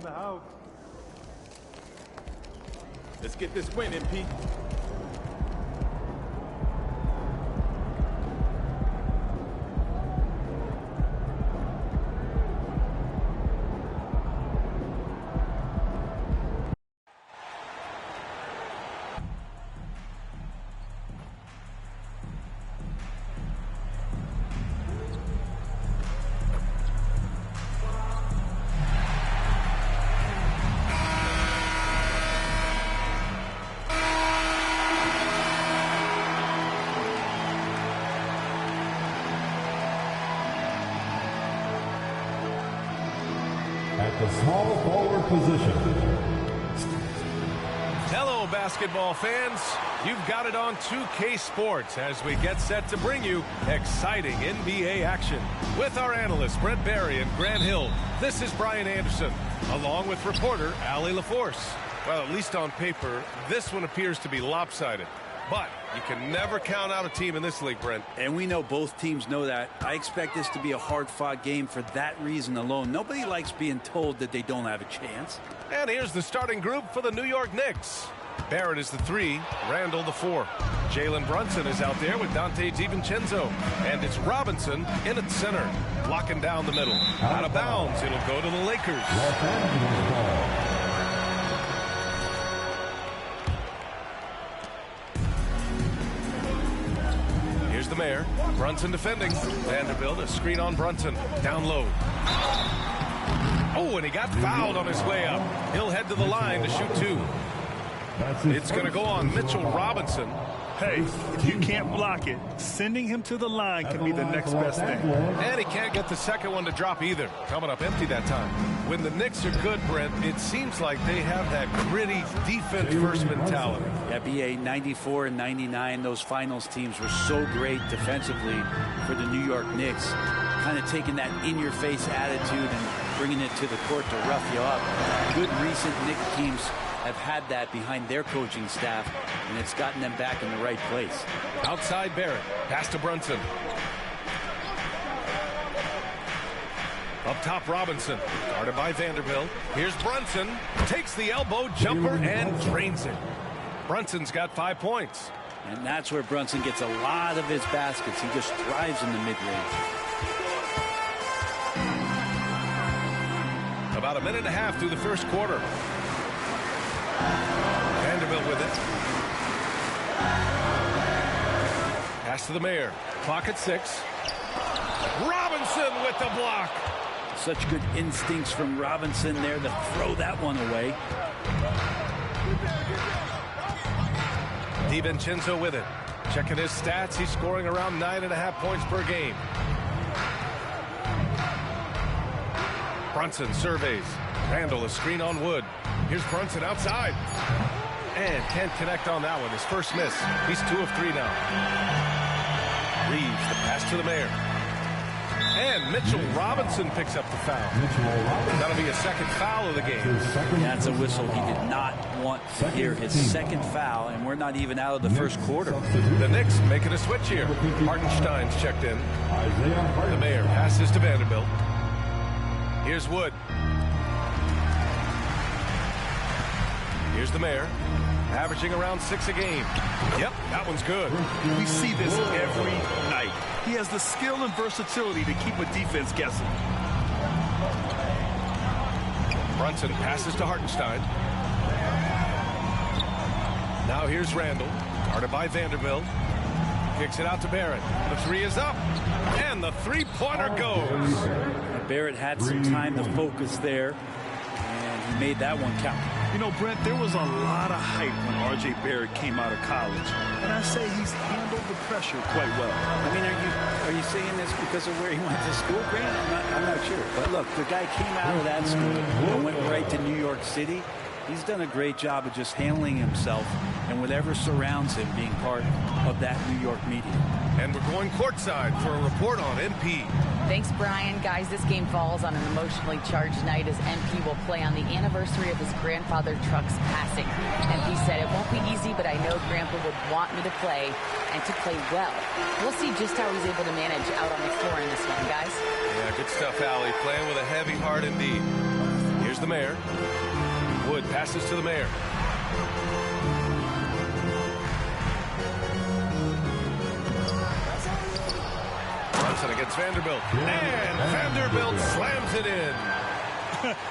the house. Let's get this win, MP. At the small forward position. Hello, basketball fans. You've got it on 2K Sports as we get set to bring you exciting NBA action. With our analysts, Brent Barry and Grant Hill, this is Brian Anderson, along with reporter Allie LaForce. Well, at least on paper, this one appears to be lopsided. But you can never count out a team in this league, Brent. And we know both teams know that. I expect this to be a hard-fought game for that reason alone. Nobody likes being told that they don't have a chance. And here's the starting group for the New York Knicks. Barrett is the 3, Randall the 4. Jalen Brunson is out there with Dante DiVincenzo. And it's Robinson in at center, locking down the middle. Out of bounds, it'll go to the Lakers. Los Angeles ball. Here's the mayor. Brunson defending. Vanderbilt, a screen on Brunson. Down low. Oh, and he got fouled on his way up. He'll head to the line to shoot 2. It's going to go on Mitchell Robinson. Hey, if you can't block it, sending him to the line can be the next best thing. And he can't get the second one to drop either. Coming up empty that time. When the Knicks are good, Brent, it seems like they have that gritty defense-first mentality. Yeah, BA 94 and 99, those finals teams were so great defensively for the New York Knicks. Kind of taking that in-your-face attitude and bringing it to the court to rough you up. Good recent Knicks teams have had that behind their coaching staff, and it's gotten them back in the right place. Outside Barrett, pass to Brunson. Up top Robinson, guarded by Vanderbilt. Here's Brunson, takes the elbow jumper and drains it. Brunson's got 5 points. And that's where Brunson gets a lot of his baskets. He just thrives in the mid-range. About a minute and a half through the first quarter. Vanderbilt with it. Pass to the mayor. Clock at 6. Robinson with the block. Such good instincts from Robinson there to throw that one away. DiVincenzo with it. Checking his stats. He's scoring around 9.5 points per game. Brunson surveys. Randall a screen on Wood. Here's Brunson outside. And can't connect on that one. His first miss. He's 2 of 3 now. Reeves the pass to the mayor. And Mitchell Robinson picks up the foul. That'll be a second foul of the game. That's a whistle he did not want to hear. His second foul, and we're not even out of the first quarter. The Knicks making a switch here. Hartenstein's checked in. The mayor passes to Vanderbilt. Here's Wood. Here's the mayor, averaging around 6 a game. Yep, that one's good. We see this every night. He has the skill and versatility to keep a defense guessing. Brunson passes to Hartenstein. Now here's Randall, guarded by Vanderbilt. Kicks it out to Barrett. The 3 is up, and the three-pointer goes. Barrett had some time to focus there, and he made that one count. You know, Brent, there was a lot of hype when R.J. Barrett came out of college, and I say he's handled the pressure quite well. I mean, are you saying this because of where he went to school, Grant? I'm not sure. But look, the guy came out of that school and went right to New York City. He's done a great job of just handling himself and whatever surrounds him being part of that New York media. And we're going courtside for a report on MP. Thanks, Brian. Guys, this game falls on an emotionally charged night as MP will play on the anniversary of his grandfather Truck's passing. MP said, "It won't be easy, but I know Grandpa would want me to play and to play well." We'll see just how he's able to manage out on the floor in this one, guys. Yeah, good stuff, Allie. Playing with a heavy heart indeed. Here's Here's the Mayor. Wood passes to the Mayor. Brunson against Vanderbilt. And Vanderbilt slams it in.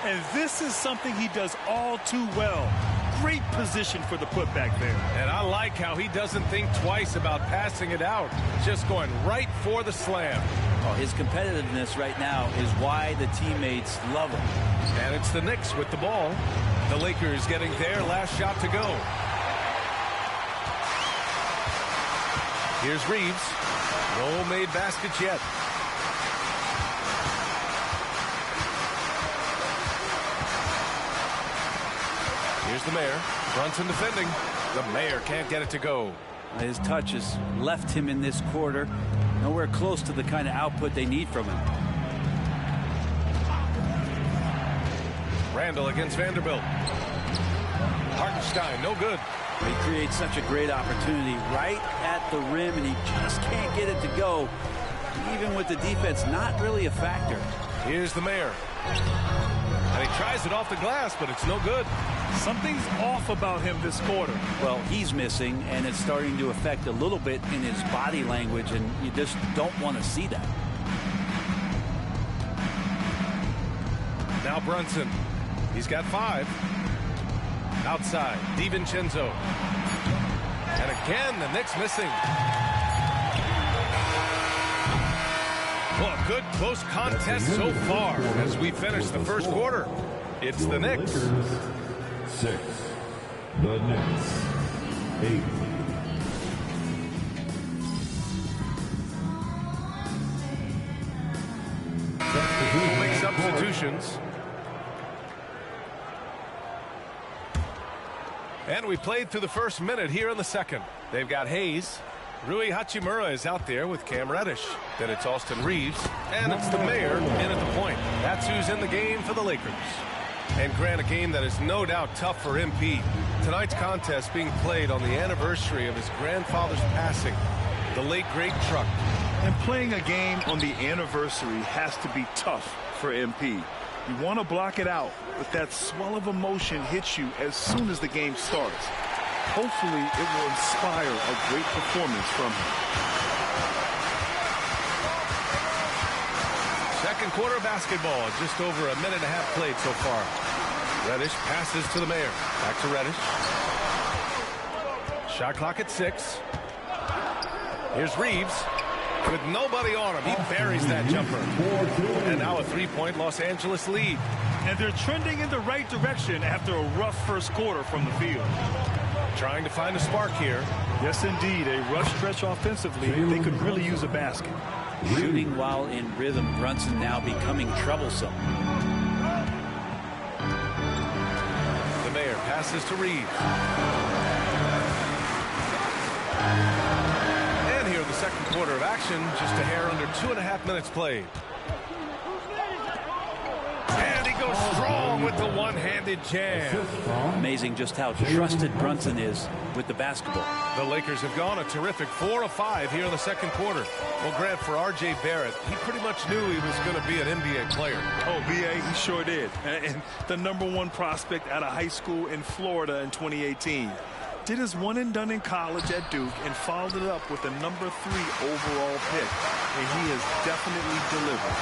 And this is something he does all too well. Great position for the putback there. And I like how he doesn't think twice about passing it out. Just going right for the slam. Oh, his competitiveness right now is why the teammates love him. And it's the Knicks with the ball. The Lakers getting their last shot to go. Here's Reeves. No made baskets yet. Here's the Mayor. Brunson defending. The Mayor can't get it to go. His touch has left him in this quarter. Nowhere close to the kind of output they need from him. Randall against Vanderbilt. Hartenstein, no good. He creates such a great opportunity right at the rim, and he just can't get it to go. Even with the defense not really a factor. Here's the Mayor. And he tries it off the glass, but it's no good. Something's off about him this quarter. Well, he's missing, and it's starting to affect a little bit in his body language, and you just don't want to see that. Now Brunson. He's got 5. Outside, DiVincenzo. And again, the Knicks missing. Well, a good close contest so far as we finish the first quarter. It's the Knicks. 6. The Knicks 8. We'll make substitutions. And we played through the first minute here in the second. They've got Hayes. Rui Hachimura is out there with Cam Reddish. Then it's Austin Reeves. And it's the Mayor in at the point. That's who's in the game for the Lakers. And Grant, a game that is no doubt tough for MP. Tonight's contest being played on the anniversary of his grandfather's passing, the late great Truck. And playing a game on the anniversary has to be tough for MP. You want to block it out, but that swell of emotion hits you as soon as the game starts. Hopefully, it will inspire a great performance from him. Second quarter basketball, just over a minute and a half played so far. Reddish passes to the Mayor. Back to Reddish. Shot clock at 6. Here's Reeves. With nobody on him, he buries that jumper. And now a 3-point Los Angeles lead. And they're trending in the right direction after a rough first quarter from the field. Trying to find a spark here. Yes, indeed. A rough stretch offensively. They could really use a basket. Shooting while in rhythm. Brunson now becoming troublesome. The Mayor passes to Reeves. And here in the second quarter of action, just a hair under 2.5 minutes played. And he goes strong with the one-handed jam. Amazing just how trusted Brunson is with the basketball. The Lakers have gone a terrific 4 of 5 here in the second quarter. Well, Grant, for R.J. Barrett, he pretty much knew he was going to be an NBA player. Oh, B.A., he sure did. And the #1 prospect out of high school in Florida in 2018. Did his one and done in college at Duke and followed it up with a #3 overall pick. And he has definitely delivered.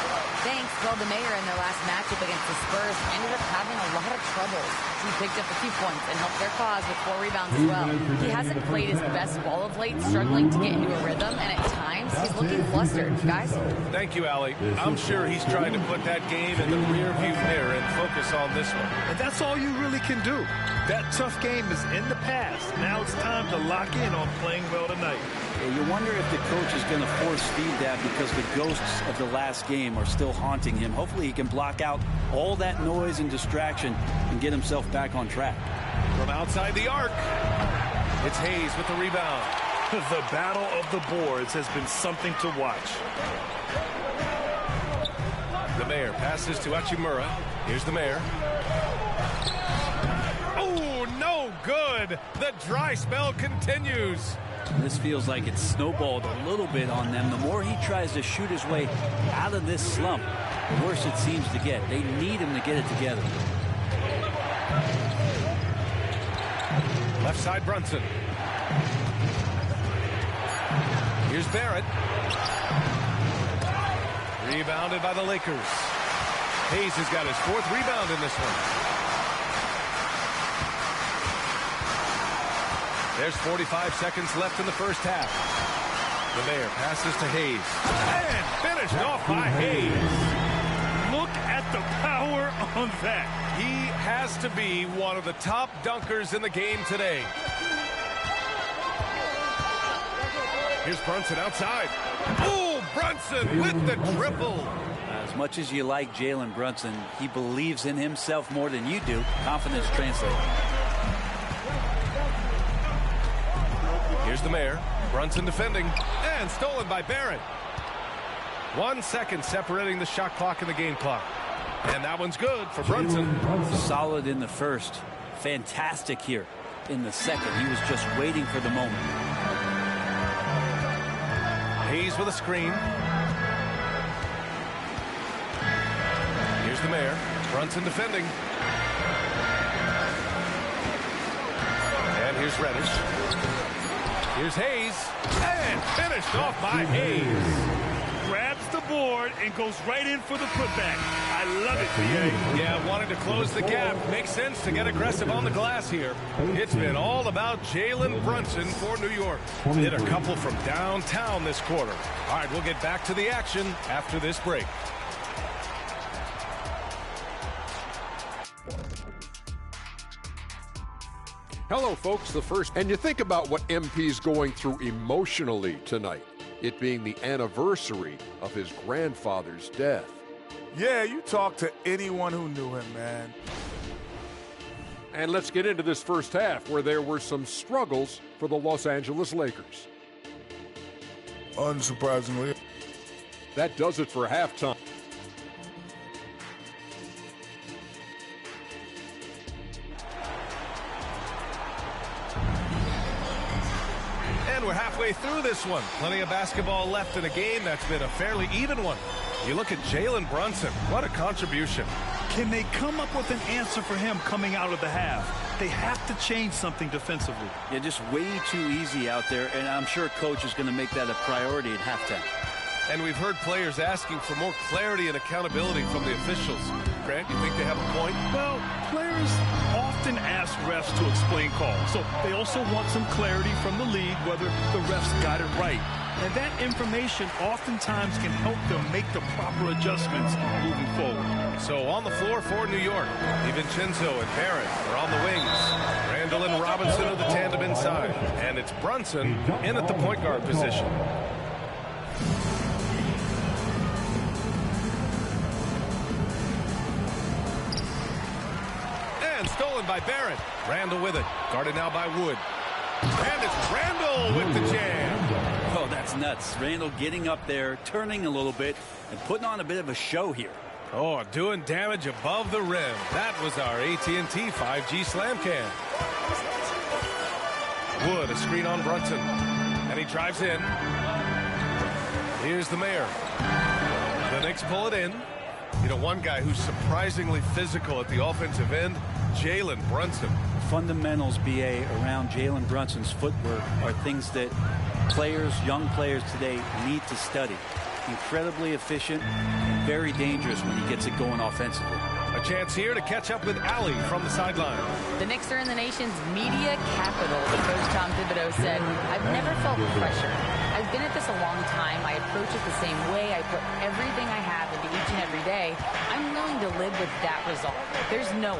Thanks. Well, the Mayor in their last matchup against the Spurs ended up having a lot of troubles. He picked up a few points and helped their cause with 4 rebounds as well. He hasn't played his best ball of late, struggling to get into a rhythm, and at times he's looking flustered. Guys? Thank you, Allie. I'm sure he's trying to put that game in the rearview mirror and focus on this one. And that's all you really can do. That tough game is in the past. Now it's time to lock in on playing well tonight. Yeah, you wonder if the coach is going to force feed that because the ghosts of the last game are still haunting him. Hopefully he can block out all that noise and distraction and get himself back on track. From outside the arc, it's Hayes with the rebound. The battle of the boards has been something to watch. The Mayor passes to Hachimura. Here's the Mayor. Oh, no good. The dry spell continues. This feels like it's snowballed a little bit on them. The more he tries to shoot his way out of this slump, the worse it seems to get. They need him to get it together. Left side, Brunson. Here's Barrett. Rebounded by the Lakers. Hayes has got his 4th rebound in this one. There's 45 seconds left in the first half. The Mayor passes to Hayes. And finished off by Hayes. Look at the power on that. He has to be one of the top dunkers in the game today. Here's Brunson outside. Oh, Brunson with the triple. As much as you like Jalen Brunson, he believes in himself more than you do. Confidence translates. Here's the Mayor. Brunson defending. And stolen by Barrett. 1 second separating the shot clock and the game clock. And that one's good for Brunson. Solid in the first. Fantastic here in the second. He was just waiting for the moment. Hayes with a screen. Here's the Mayor. Brunson defending. And here's Reddish. Here's Hayes. And finished off by Hayes. Grabs the board and goes right in for the putback. I love it, BA. Yeah, wanted to close the gap. Makes sense to get aggressive on the glass here. It's been all about Jalen Brunson for New York. Hit a couple from downtown this quarter. All right, we'll get back to the action after this break. Hello, folks. The first, and you think about what MP's going through emotionally tonight, it being the anniversary of his grandfather's death. Yeah, you talk to anyone who knew him, man. And let's get into this first half where there were some struggles for the Los Angeles Lakers. Unsurprisingly. That does it for halftime. And we're halfway through this one. Plenty of basketball left in a game that's been a fairly even one. You look at Jalen Brunson. What a contribution. Can they come up with an answer for him coming out of the half? They have to change something defensively. Yeah, just way too easy out there, and I'm sure coach is going to make that a priority at halftime. And we've heard players asking for more clarity and accountability from the officials. Grant, you think they have a point? Well, players often ask refs to explain calls, so they also want some clarity from the league whether the refs got it right. And that information oftentimes can help them make the proper adjustments moving forward. So on the floor for New York, DiVincenzo and Barrett are on the wings. Randall and Robinson are the tandem inside. And it's Brunson in at the point guard position. And stolen by Barrett. Randall with it. Guarded now by Wood. And it's Randall with the jam. Oh, that's nuts. Randall getting up there, turning a little bit, and putting on a bit of a show here. Oh, doing damage above the rim. That was our AT&T 5G slam can. Wood, a screen on Brunson. And he drives in. Here's the Mayor. The Knicks pull it in. You know, one guy who's surprisingly physical at the offensive end, Jalen Brunson. Fundamentals, BA, around Jalen Brunson's footwork are things that players, young players today need to study. Incredibly efficient, very dangerous when he gets it going offensively. A chance here to catch up with Allie from the sideline. The Knicks are in the nation's media capital. The coach Tom Thibodeau said, "I've never felt pressure. I've been at this a long time. I approach it the same way. I put everything I have into each and every day. I'm willing to live with that result. There's no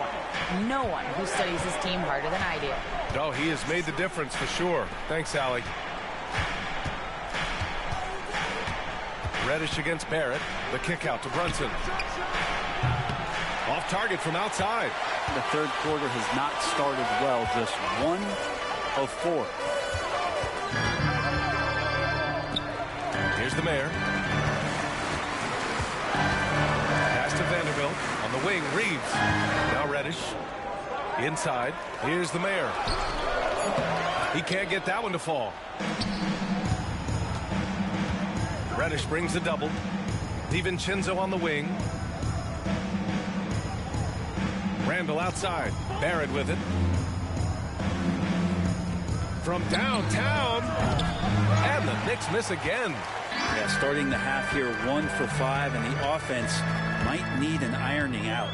one who studies his team harder than I do." No, he has made the difference for sure. Thanks, Allie. Reddish against Barrett. The kick out to Brunson. Off target from outside. The third quarter has not started well. Just 1 of 4. Here's the Mayor. Pass to Vanderbilt. On the wing, Reeves. Now Reddish. Inside. Here's the Mayor. He can't get that one to fall. Reddish brings a double. DiVincenzo on the wing. Randall outside. Barrett with it. from downtown. And the Knicks miss again. Yeah, starting the half here 1 for 5, and the offense might need an ironing out.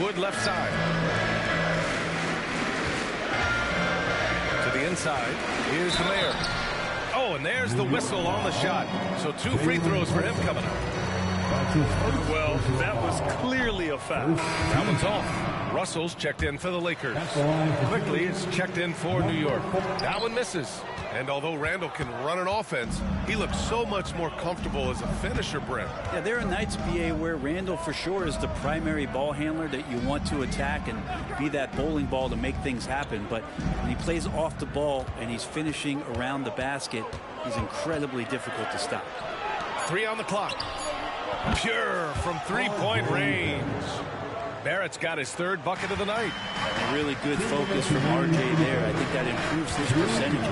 Wood left side. To the inside. Here's the Mayor. Oh, and there's the whistle on the shot. So 2 free throws for him coming up. Well, that was clearly a foul. That one's off. Russell's checked in for the Lakers. Quickly, it's checked in for New York. That one misses. And although Randall can run an offense, he looks so much more comfortable as a finisher, Brent. Yeah, there are nights, BA, where Randall for sure is the primary ball handler that you want to attack and be that bowling ball to make things happen. But when he plays off the ball and he's finishing around the basket, he's incredibly difficult to stop. 3 on the clock. Pure from three-point range. Barrett's got his 3rd bucket of the night. A really good focus from RJ there. I think that improves his percentages.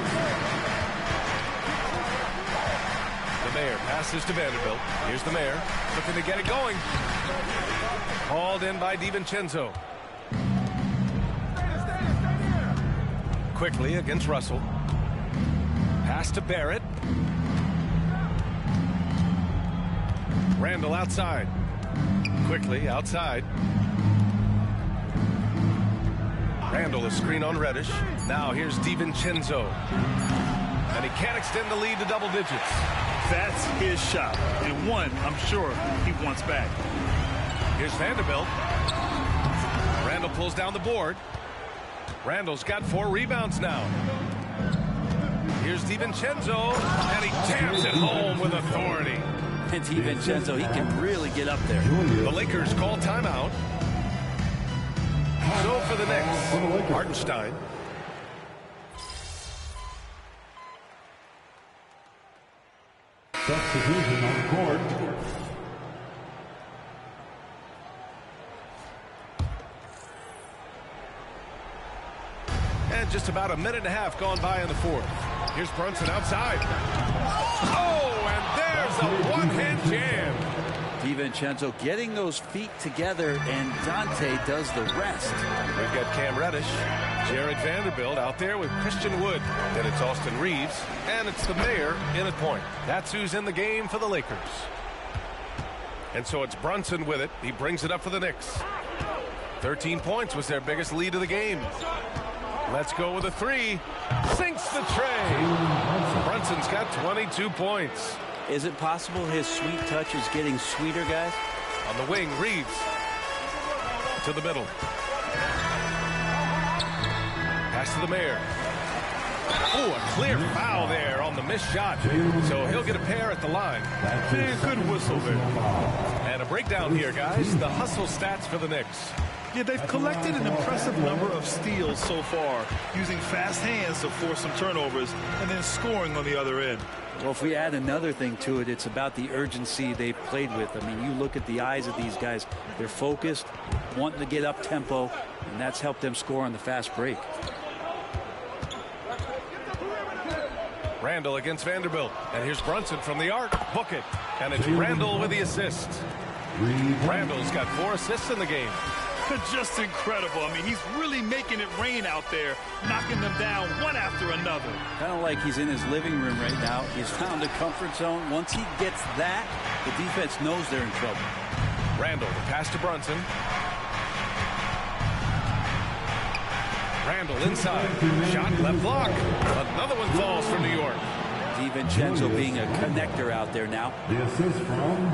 The Mayor passes to Vanderbilt. Here's the Mayor looking to get it going. Hauled in by DiVincenzo. Quickly against Russell. Pass to Barrett. Randall outside. Quickly outside. Randall is screen on Reddish. Now here's DiVincenzo. And he can't extend the lead to double digits. That's his shot. And one, I'm sure, he wants back. Here's Vanderbilt. Randall pulls down the board. Randall's got 4 rebounds now. Here's DiVincenzo. And he taps it home with authority. And DiVincenzo, he can really get up there. The Lakers call timeout. So for the Knicks, Hartenstein. Substitution on court. And just about a minute and a half gone by in the 4th. Here's Brunson outside. Oh, and there's a one-hand jam. DiVincenzo getting those feet together, and Dante does the rest. We've got Cam Reddish, Jared Vanderbilt out there with Christian Wood. Then it's Austin Reeves, and it's the Mayor in at point. That's who's in the game for the Lakers. And so it's Brunson with it. He brings it up for the Knicks. 13 points was their biggest lead of the game. Let's go with a 3. Sinks the tray. Brunson's got 22 points. Is it possible his sweet touch is getting sweeter, guys? On the wing, Reeves. To the middle. Pass to the Mayor. Oh, a clear foul there on the missed shot. So he'll get a pair at the line. Good whistle there. And a breakdown here, guys. The hustle stats for the Knicks. Yeah, they've collected an impressive number of steals so far, using fast hands to force some turnovers and then scoring on the other end. Well, if we add another thing to it, it's about the urgency they've played with. I mean, you look at the eyes of these guys. They're focused, wanting to get up tempo, and that's helped them score on the fast break. Randall against Vanderbilt. And here's Brunson from the arc. Book it. And it's Randall with the assist. Randall's got 4 assists in the game. Just incredible. I mean, he's really making it rain out there, knocking them down one after another. Kind of like he's in his living room right now. He's found a comfort zone. Once he gets that, the defense knows they're in trouble. Randall, the pass to Brunson. Randall inside. Shot left block. Another one falls for New York. DiVincenzo being a connector out there now. The assist from...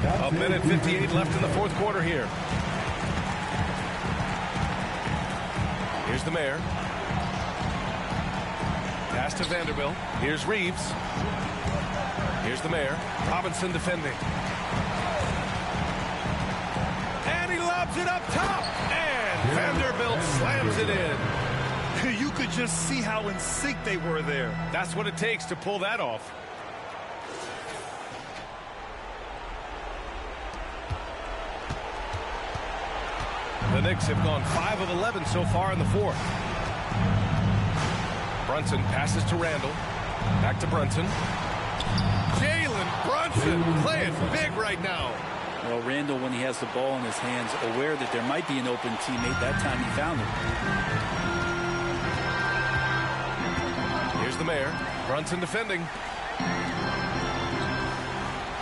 A minute 58 left in the 4th quarter here. Here's the Mayor. Pass to Vanderbilt. Here's Reeves. Here's the Mayor. Robinson defending. And he lobs it up top. And Vanderbilt slams it in. You could just see how in sync they were there. That's what it takes to pull that off. The Knicks have gone 5 of 11 so far in the 4th. Brunson passes to Randall. Back to Brunson. Jalen Brunson playing big right now. Well, Randall, when he has the ball in his hands, aware that there might be an open teammate, that time he found him. the mayor. Brunson defending.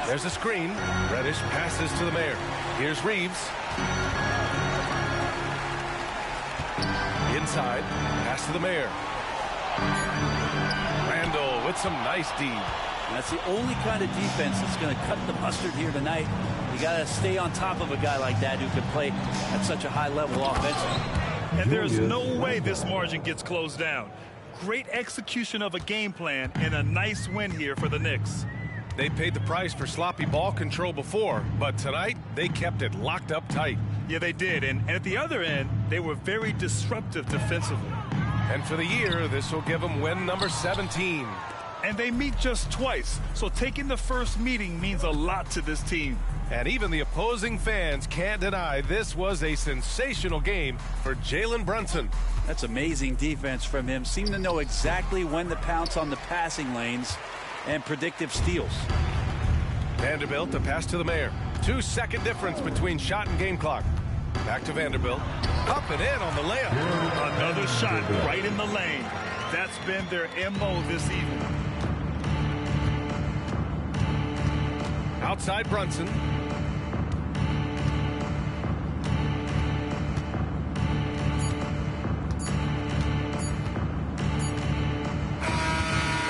There's a screen. Reddish passes to the mayor. Here's Reeves. Inside. Pass to the mayor. Randall with some nice D. That's the only kind of defense that's going to cut the mustard here tonight. You got to stay on top of a guy like that who can play at such a high level offensively. And there's no way this margin gets closed down. Great execution of a game plan and a nice win here for the Knicks. They paid the price for sloppy ball control before, but tonight they kept it locked up tight. Yeah, they did. And at the other end, they were very disruptive defensively. And for the year, this will give them win number 17. And they meet just twice, so taking the first meeting means a lot to this team. And even the opposing fans can't deny this was a sensational game for Jalen Brunson. That's amazing defense from him. Seemed to know exactly when to pounce on the passing lanes and predictive steals. Vanderbilt, a pass to the mayor. 2-second difference between shot and game clock. Back to Vanderbilt. Up and in on the layup. Another shot right in the lane. That's been their MO this evening. Outside Brunson.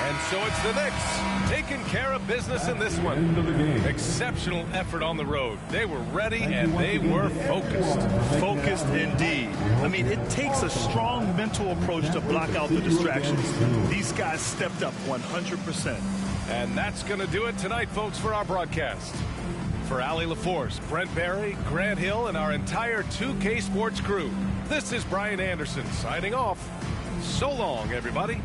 And so it's the Knicks taking care of business in this one. Exceptional effort on the road. They were ready and they were focused. Focused indeed. I mean, it takes a strong mental approach to block out the distractions. These guys stepped up 100%. And that's going to do it tonight, folks, for our broadcast. For Allie LaForce, Brent Barry, Grant Hill, and our entire 2K Sports crew, this is Brian Anderson signing off. So long, everybody.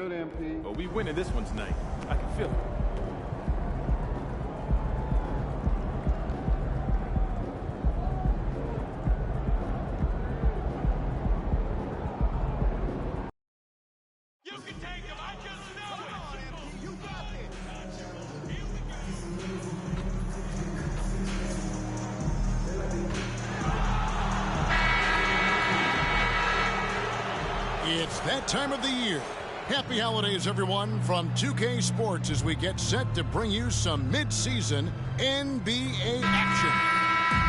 good, MP. Oh, we winning this one tonight. I can feel it. It's that time of the year. Happy holidays, everyone, from 2K Sports as we get set to bring you some mid-season NBA action.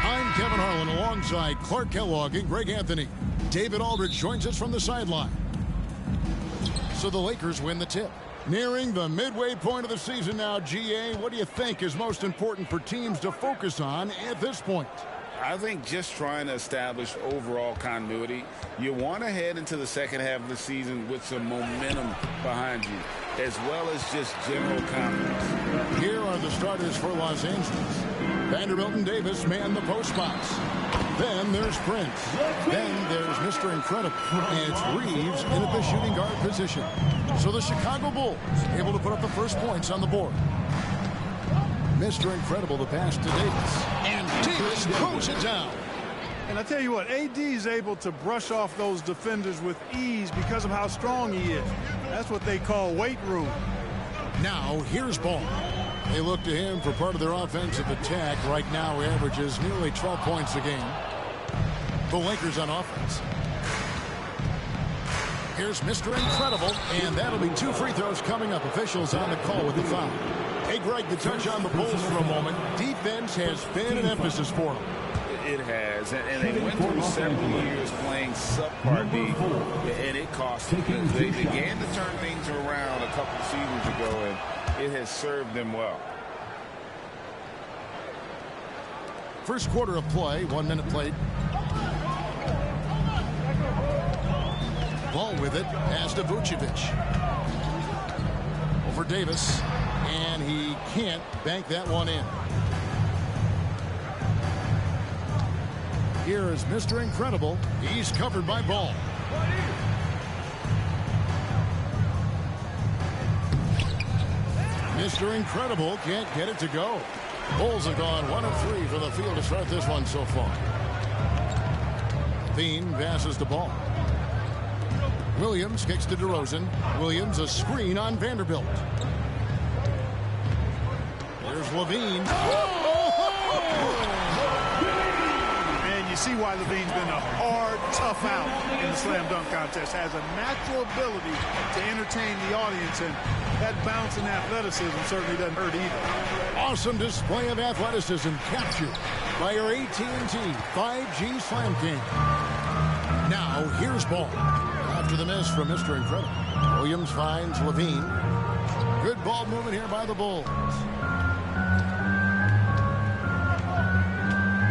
I'm Kevin Harlan alongside Clark Kellogg and Greg Anthony. David Aldridge joins us from the sideline. So the Lakers win the tip. Nearing the midway point of the season now, GA, what do you think is most important for teams to focus on at this point? I think just trying to establish overall continuity. You want to head into the second half of the season with some momentum behind you, as well as just general confidence. Here are the starters for Los Angeles. Vanderbilt and Davis man the post box. Then there's Prince. Then there's Mr. Incredible. And it's Reeves in at the shooting guard position. So the Chicago Bulls able to put up the first points on the board. Mr. Incredible, the pass to Davis. And Davis throws it down. And I tell you what, AD is able to brush off those defenders with ease because of how strong he is. That's what they call weight room. Now, here's Ball. They look to him for part of their offensive attack. Right now, he averages nearly 12 points a game. The Lakers on offense. Here's Mr. Incredible, and that'll be 2 free throws coming up. Officials on the call with the foul. Hey, Greg, to touch on the Bulls for a moment. Defense has been an emphasis for them. It has, and they went through several years playing subpar D, and it cost them. They began to turn things around a couple seasons ago, and it has served them well. First quarter of play, 1 minute played. Ball with it, pass to Vucevic. Over Davis, and he can't bank that one in. Here is Mr. Incredible. He's covered by Ball. Mr. Incredible can't get it to go. Bulls have gone 1 of 3 from the field to start this one so far. Bean passes the ball. Williams kicks to DeRozan. Williams a screen on Vanderbilt. There's Levine. And you see why Levine's been a hard, tough out in the slam dunk contest. Has a natural ability to entertain the audience, and that bounce and athleticism certainly doesn't hurt either. Awesome display of athleticism captured by our AT&T 5G Slam King. Now here's Ball. After the miss from Mr. Incredible. Williams finds Levine. Good ball movement here by the Bulls.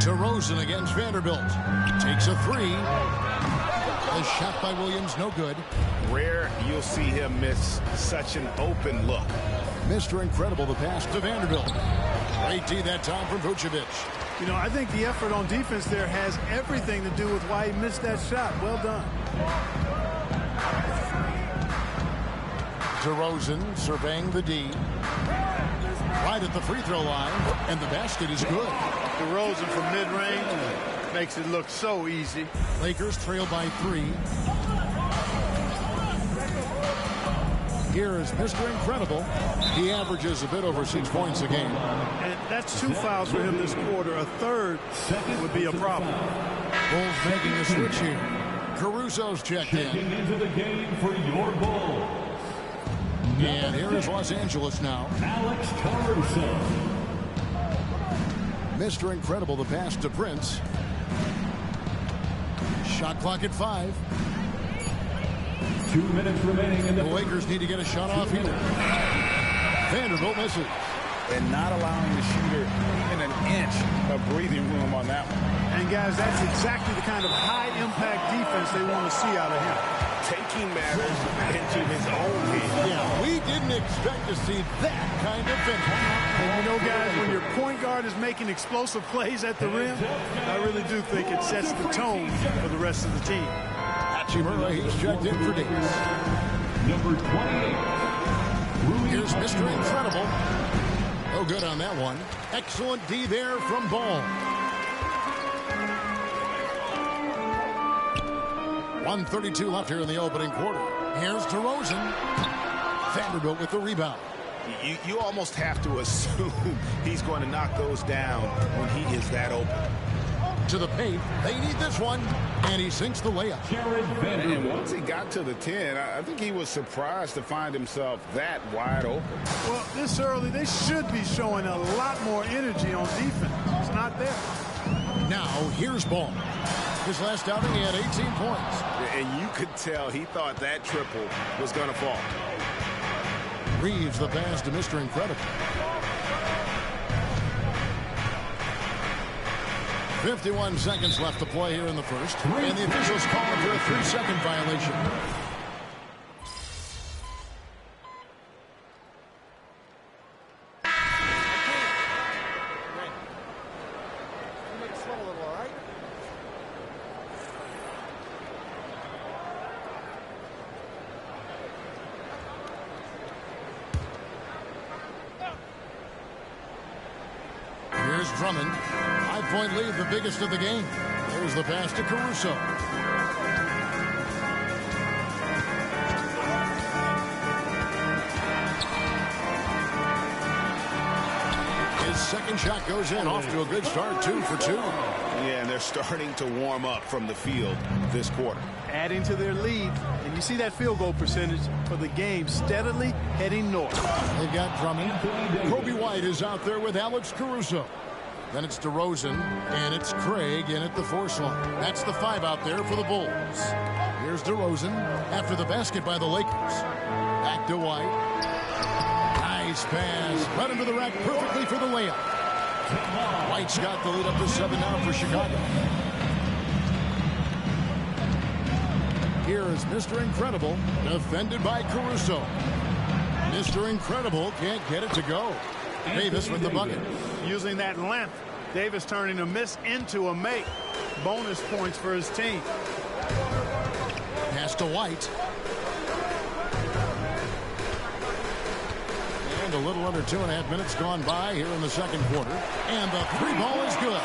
DeRozan against Vanderbilt. Takes a 3. A shot by Williams, no good. Rare you'll see him miss such an open look. Mr. Incredible, the pass to Vanderbilt. Great D that time from Vucevic. You know, I think the effort on defense there has everything to do with why he missed that shot. Well done. DeRozan surveying the D. Right at the free throw line, and the basket is good. DeRozan from mid-range makes it look so easy. Lakers trail by 3. Here is Mr. Incredible. He averages a bit over 6 points a game. And that's 2 fouls for him this quarter. A third would be a problem. Bulls making a switch here. Caruso's checked in. Into the game for your Bulls. And here is Los Angeles now. Alex Caruso. Mr. Incredible, the pass to Prince. Shot clock at 5. 2 minutes remaining in the Lakers need to get a shot off here. Vanderbilt misses. And not allowing the shooter even an inch of breathing room on that one. And guys, that's exactly the kind of high-impact defense they want to see out of him. Taking matters into his own hand. Yeah, we didn't expect to see that kind of finish. And you know, guys, when your point guard is making explosive plays at the rim, I really do think it sets the tone for the rest of the team. Hachimura, he's checked in for Davis. Number 28. Here's Mr. Incredible. No good on that one. Excellent D there from Ball. 1:32 left here in the opening quarter. Here's DeRozan. Vanderbilt with the rebound. You almost have to assume he's going to knock those down when he is that open. To the paint. They need this one. And he sinks the layup. And once he got to the 10, I think he was surprised to find himself that wide open. Well, this early, they should be showing a lot more energy on defense. It's not there. Now, here's Ball. His last outing, he had 18 points. And you could tell he thought that triple was going to fall. Reeves the pass to Mr. Incredible. 51 seconds left to play here in the first. And the officials calling for a 3-second violation. Here's Drummond. 5-point lead, the biggest of the game. There's the pass to Caruso. His second shot goes in, off to a good start, 2 for 2. Yeah, and they're starting to warm up from the field this quarter. Adding to their lead, and you see that field goal percentage for the game steadily heading north. They've got Drummond. Kobe White is out there with Alex Caruso. Then it's DeRozan, and it's Craig in at the force line. That's the 5 out there for the Bulls. Here's DeRozan after the basket by the Lakers. Back to White. Nice pass. Right into the rack perfectly for the layup. White's got the lead up to 7 now for Chicago. Here is Mr. Incredible, defended by Caruso. Mr. Incredible can't get it to go. Davis with the bucket. Using that length, Davis turning a miss into a make. Bonus points for his team. Pass to White. And a little under 2.5 minutes gone by here in the second quarter. And the 3 ball is good.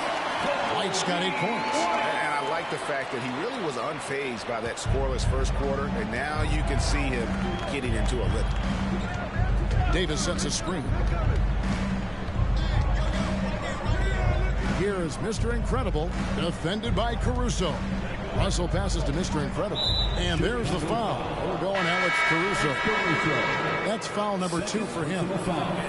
White's got 8 points. And I like the fact that he really was unfazed by that scoreless first quarter. And now you can see him getting into a rhythm. Davis sets a screen. Here is Mr. Incredible, defended by Caruso. Russell passes to Mr. Incredible. And there's the foul. We're going Alex Caruso. That's foul number 2 for him.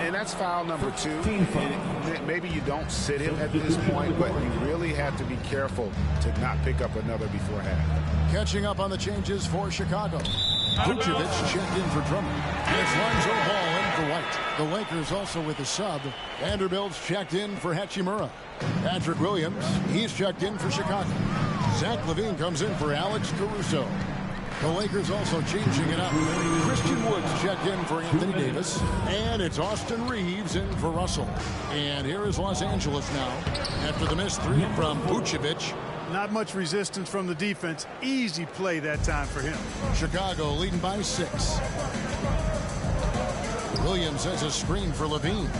And that's foul number 2. And maybe you don't sit him at this point, but you really have to be careful to not pick up another before half. Catching up on the changes for Chicago. Vucevic checked in for Drummond. It's Lonzo Ball in for White. The Lakers also with a sub. Vanderbilt's checked in for Hachimura. Patrick Williams, he's checked in for Chicago. Zach LaVine comes in for Alex Caruso. The Lakers also changing it up. Christian Woods checked in for Anthony Davis. And it's Austin Reeves in for Russell. And here is Los Angeles now after the missed 3 from Vucevic. Not much resistance from the defense. Easy play that time for him. Chicago leading by 6. Williams has a screen for LaVine.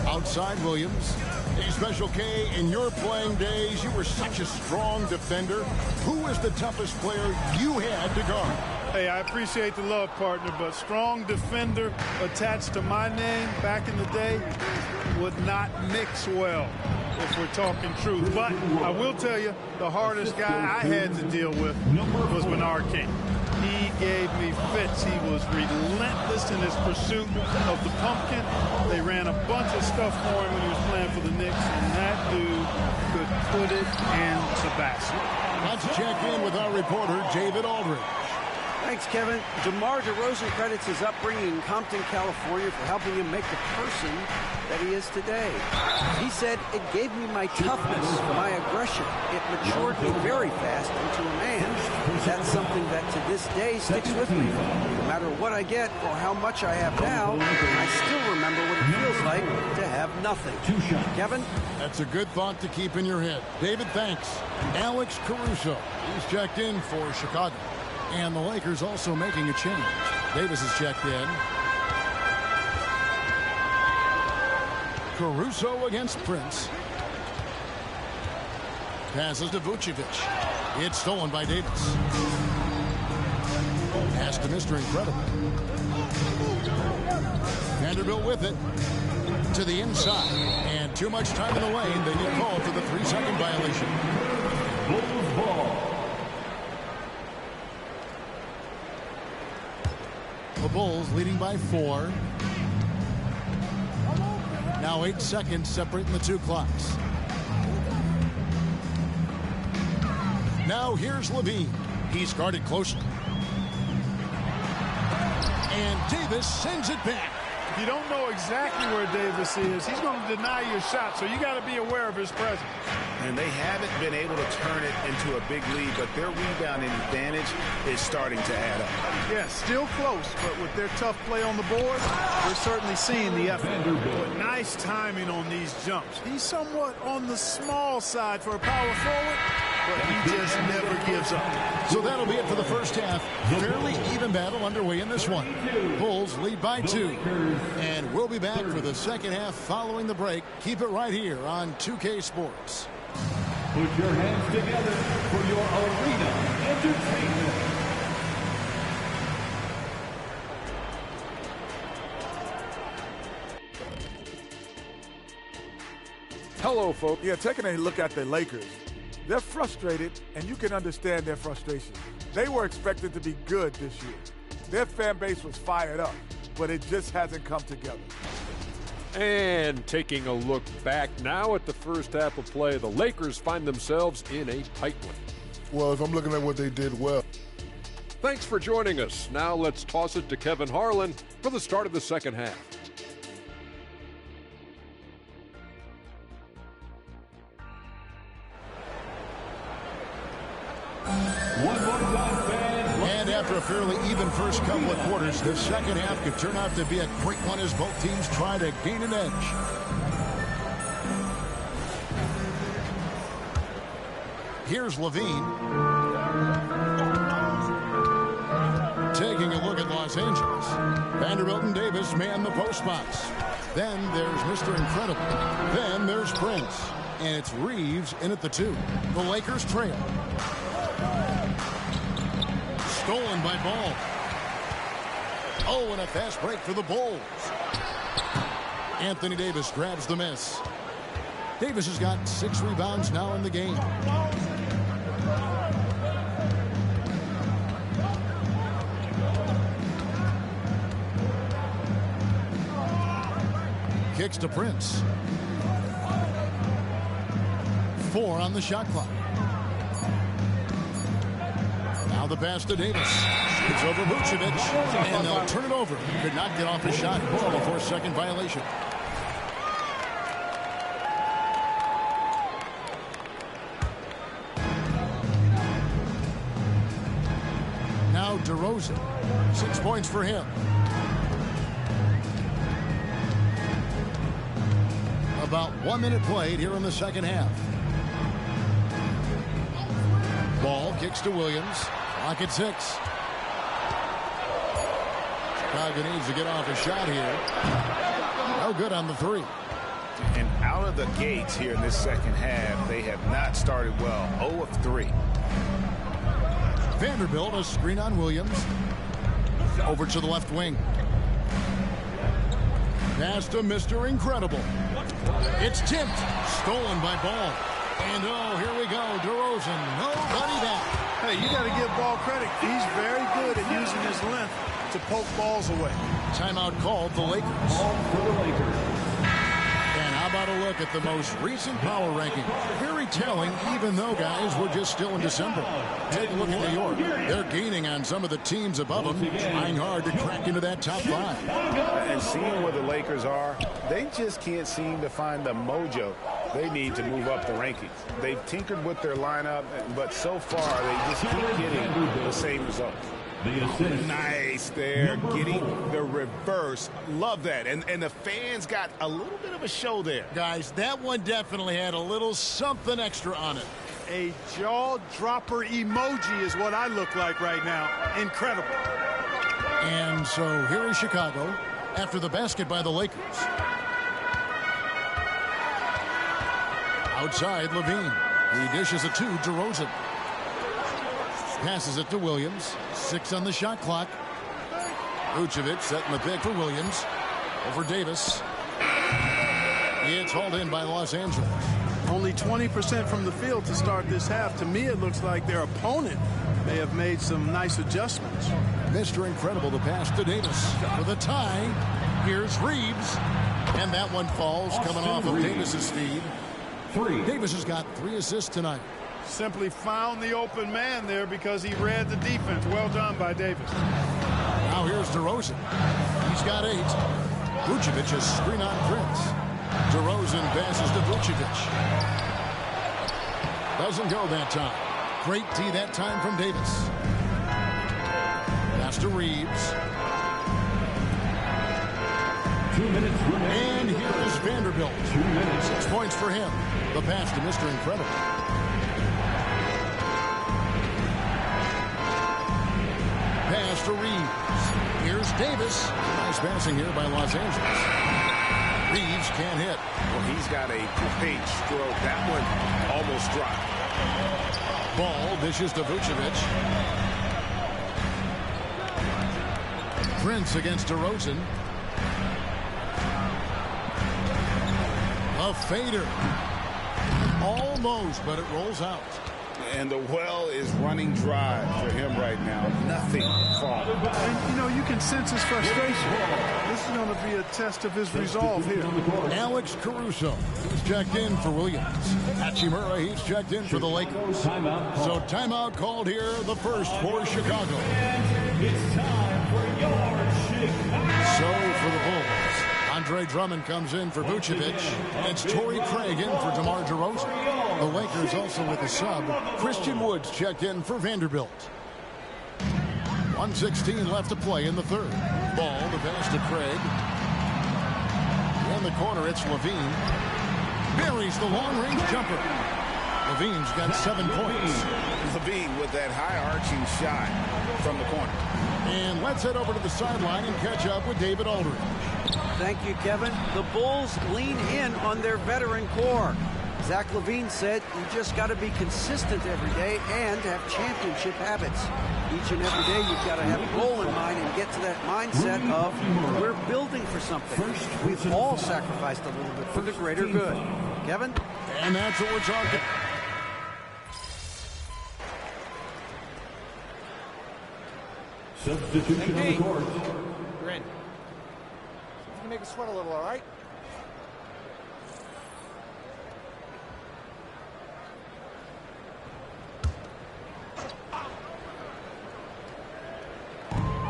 Outside Williams. Hey, Special K, in your playing days, you were such a strong defender. Who was the toughest player you had to guard? Hey, I appreciate the love, partner, but strong defender attached to my name back in the day would not mix well if we're talking truth. But I will tell you, the hardest guy I had to deal with was Bernard King. He gave me fits. He was relentless in his pursuit of the pumpkin. They ran a bunch of stuff for him when he was playing for the Knicks, and that dude could put it in the basket. Let's check in with our reporter, David Aldridge. Thanks, Kevin. DeMar DeRozan credits his upbringing in Compton, California for helping him make the person that he is today. He said, "It gave me my toughness, my aggression. It matured me very fast into a man. That's something that to this day sticks with me. No matter what I get or how much I have now, I still remember what it feels like to have nothing." Kevin? That's a good thought to keep in your head. David, thanks. Alex Caruso, he's checked in for Chicago. And the Lakers also making a change. Davis is checked in. Caruso against Prince. Passes to Vucevic. It's stolen by Davis. Pass to Mr. Incredible. Vanderbilt with it. To the inside. And too much time in the lane. They get called for the 3-second violation. Bulls ball. The Bulls leading by 4. Now 8 seconds separating the two clocks. Now here's Levine. He's guarded closely. And Davis sends it back. If you don't know exactly where Davis is, he's going to deny your shot, so you got to be aware of his presence. And they haven't been able to turn it into a big lead, but their rebounding advantage is starting to add up. Yeah, still close, but with their tough play on the board, we're certainly seeing the effort. But nice timing on these jumps. He's somewhat on the small side for a power forward, but he just never gives up. So that'll be it for the first half. Fairly even battle underway in this one. Bulls lead by 2. And we'll be back for the second half following the break. Keep it right here on 2K Sports. Put your hands together for your arena entertainment. Hello, folks. Yeah, taking a look at the Lakers. They're frustrated, and you can understand their frustration. They were expected to be good this year. Their fan base was fired up, but it just hasn't come together. And taking a look back now at the first half of play, the Lakers find themselves in a tight one. Well, if I'm looking at what they did well. Thanks for joining us. Now let's toss it to Kevin Harlan for the start of the second half. And after a fairly even first couple of quarters, the second half could turn out to be a quick one as both teams try to gain an edge. Here's Levine. Taking a look at Los Angeles. Vanderbilt and Davis man the post spots. Then there's Mr. Incredible. Then there's Prince. And it's Reeves in at the 2. The Lakers trail. Stolen by Ball. Oh, and a fast break for the Bulls. Anthony Davis grabs the miss. Davis has got 6 rebounds now in the game. Kicks to Prince. 4 on the shot clock. Now the pass to Davis. It's over Vucevic. And they'll turn it over. Could not get off a shot. Ball before second violation. Now DeRozan. 6 points for him. About 1 minute played here in the second half. Ball kicks to Williams. Clock at 6. Chicago needs to get off a shot here. No good on the 3. And out of the gates here in this second half, they have not started well. 0 of 3. Vanderbilt, a screen on Williams. Over to the left wing. Pass to Mr. Incredible. It's tipped. Stolen by Ball. And oh, here we go. DeRozan. Nobody back. Hey, you got to give Ball credit. He's very good at using his length to poke balls away. Timeout called the Lakers. Ball for the Lakers. And how about a look at the most recent power ranking? Very telling, even though, guys, we're just still in December. Take a look at New York. They're gaining on some of the teams above them, trying hard to crack into that top 5. And seeing where the Lakers are, they just can't seem to find the mojo they need to move up the rankings. They've tinkered with their lineup, but so far they just keep getting the same results. Nice there, getting the reverse. Love that. And the fans got a little bit of a show there. Guys, that one definitely had a little something extra on it. A jaw-dropper emoji is what I look like right now. Incredible. And so here is Chicago after the basket by the Lakers. Outside, Levine. He dishes it to DeRozan. Passes it to Williams. 6 on the shot clock. Vucevic setting the pick for Williams. Over Davis. It's hauled in by Los Angeles. Only 20% from the field to start this half. To me, it looks like their opponent may have made some nice adjustments. Mr. Incredible, the pass to Davis for the tie. Here's Reeves. And that one falls, coming off of Davis's feed. Davis has got 3 assists tonight. Simply found the open man there because he read the defense. Well done by Davis. Now here's DeRozan. He's got 8. Vucevic has screen on Prince. DeRozan passes to Vucevic. Doesn't go that time. Great D that time from Davis. Pass to Reeves. 2 minutes remaining. And here is Vanderbilt. 2 minutes. 6 points for him. The pass to Mr. Incredible. Pass to Reeves. Here's Davis. Nice passing here by Los Angeles. Reeves can't hit. Well, he's got a great stroke. That one almost dropped. Ball dishes to Vucevic. Prince against DeRozan. A fader. Almost, but it rolls out. And the well is running dry for him right now. Nothing falling. And, you know, you can sense his frustration. This is going to be a test of his resolve here. Alex Caruso, he's checked in for Williams. Hachimura, he's checked in for the Lakers. So timeout called here, the first for Chicago. It's time for your Chicago. So for the Bulls, Andre Drummond comes in for Vucevic. And it's Torrey Craig in for DeMar DeRozan. The Lakers also with a sub. Christian Woods checked in for Vanderbilt. 1:16 left to play in the third. Ball, the pass to Craig. In the corner, it's Levine. Buries the long-range jumper. Levine's got 7 points. Levine with that high-arching shot from the corner. And let's head over to the sideline and catch up with David Aldridge. Thank you, Kevin. The Bulls lean in on their veteran core. Zach LaVine said you just got to be consistent every day and have championship habits. Each and every day you've got to have a goal in mind and get to that mindset of we're building for something. We've all sacrificed a little bit for the greater good. Kevin? And that's what we're talking. Substitution on the court. Brent, you can make us sweat a little, all right?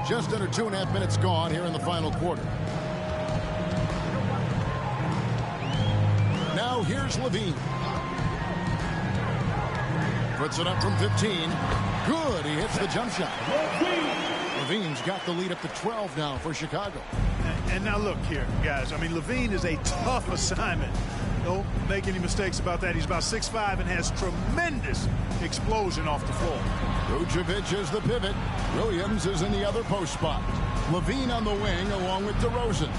Just under 2.5 minutes gone here in the final quarter. Now here's Levine. Puts it up from 15. Good, he hits the jump shot. Levine's got the lead up to 12 now for Chicago. And now look here, guys. I mean, Levine is a tough assignment. Don't make any mistakes about that. He's about 6'5" and has tremendous explosion off the floor. Vucevic is the pivot. Williams is in the other post spot. Levine on the wing along with DeRozan.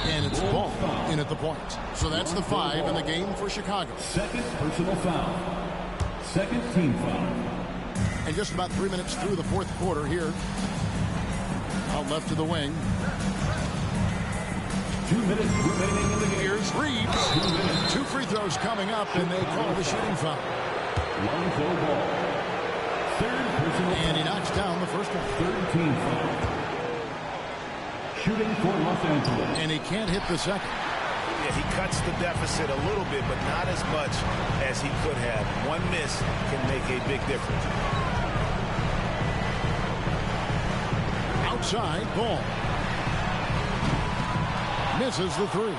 And it's Ball in at the point. So that's the 5 in the game for Chicago. Second personal foul. Second team foul. And just about 3 minutes through the fourth quarter here. Out left to the wing. 2 minutes remaining in the game. Here's Reeves. 2 free throws coming up, and they call the shooting foul. Lonzo Ball. Third personal foul. And he knocks down the first one. Third team foul. Shooting for Los Angeles. And he can't hit the second. Yeah, he cuts the deficit a little bit, but not as much as he could have. One miss can make a big difference. Outside, Ball. Misses the 3.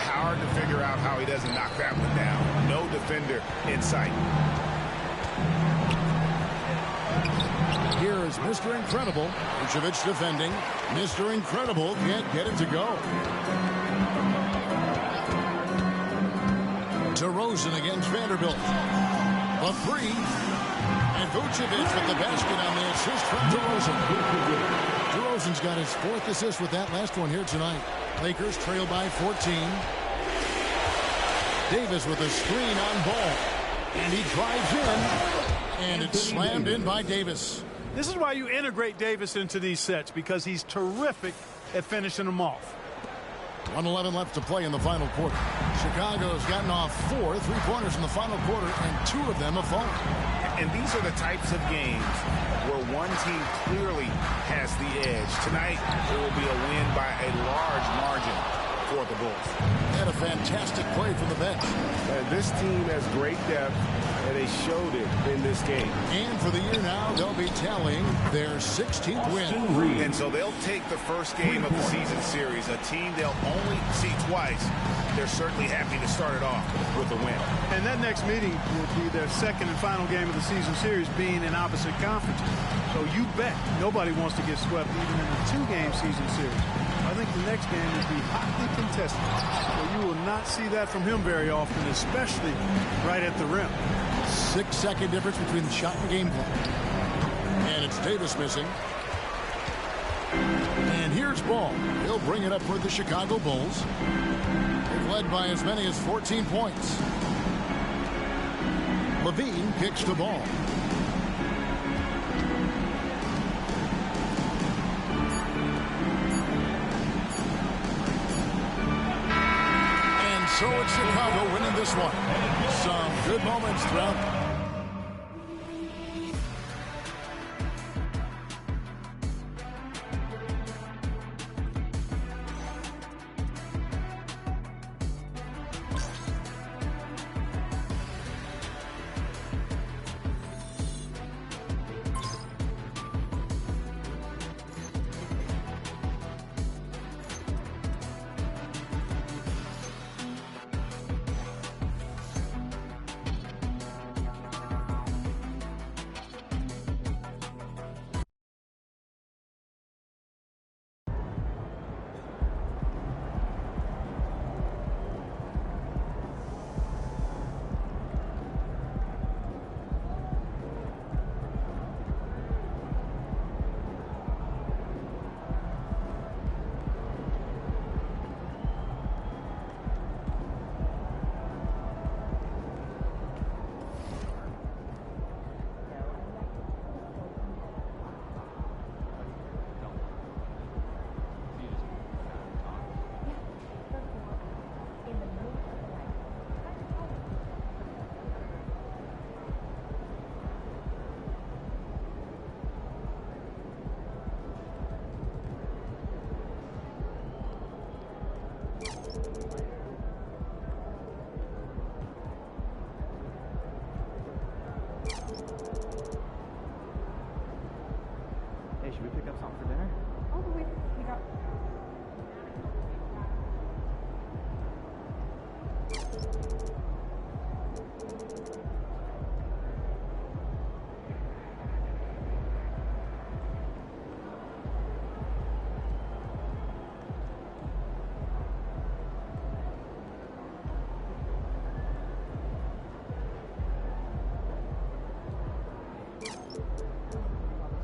Hard to figure out how he doesn't knock that one down. No defender in sight. Here is Mr. Incredible. Vucevic defending. Mr. Incredible can't get it to go. DeRozan against Vanderbilt. A three. And Vucevic with the basket on the assist from DeRozan. DeRozan's got his 4th assist with that last one here tonight. Lakers trail by 14. Davis with a screen on Ball. And he drives in. And it's slammed in by Davis. This is why you integrate Davis into these sets, because he's terrific at finishing them off. 1:11 left to play in the final quarter. Chicago's gotten off 4 3-pointers in the final quarter, and 2 of them have fallen. And these are the types of games where one team clearly has the edge. Tonight, it will be a win by a large margin for the Bulls. And a fantastic play from the bench. This team has great depth, and they showed it in this game. And for the year now, they'll be tallying their 16th win. And so they'll take the first game of the season series, a team they'll only see twice. They're certainly happy to start it off with a win. And that next meeting will be their second and final game of the season series, being in opposite conferences. So you bet nobody wants to get swept even in a 2-game season series. I think the next game will be hotly contested. So you will not see that from him very often, especially right at the rim. 6-second difference between the shot and game clock. And it's Davis missing. And here's Ball. He'll bring it up for the Chicago Bulls. They've led by as many as 14 points. Levine kicks the ball. And so it's Chicago winning this one. Some good moments throughout.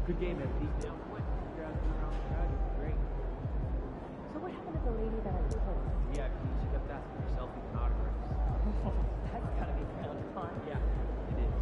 Good game, man. Great. So what happened to the lady that I was close? Yeah, she kept asking for selfies and autographs. That's gotta be kind of fun. Yeah, it is.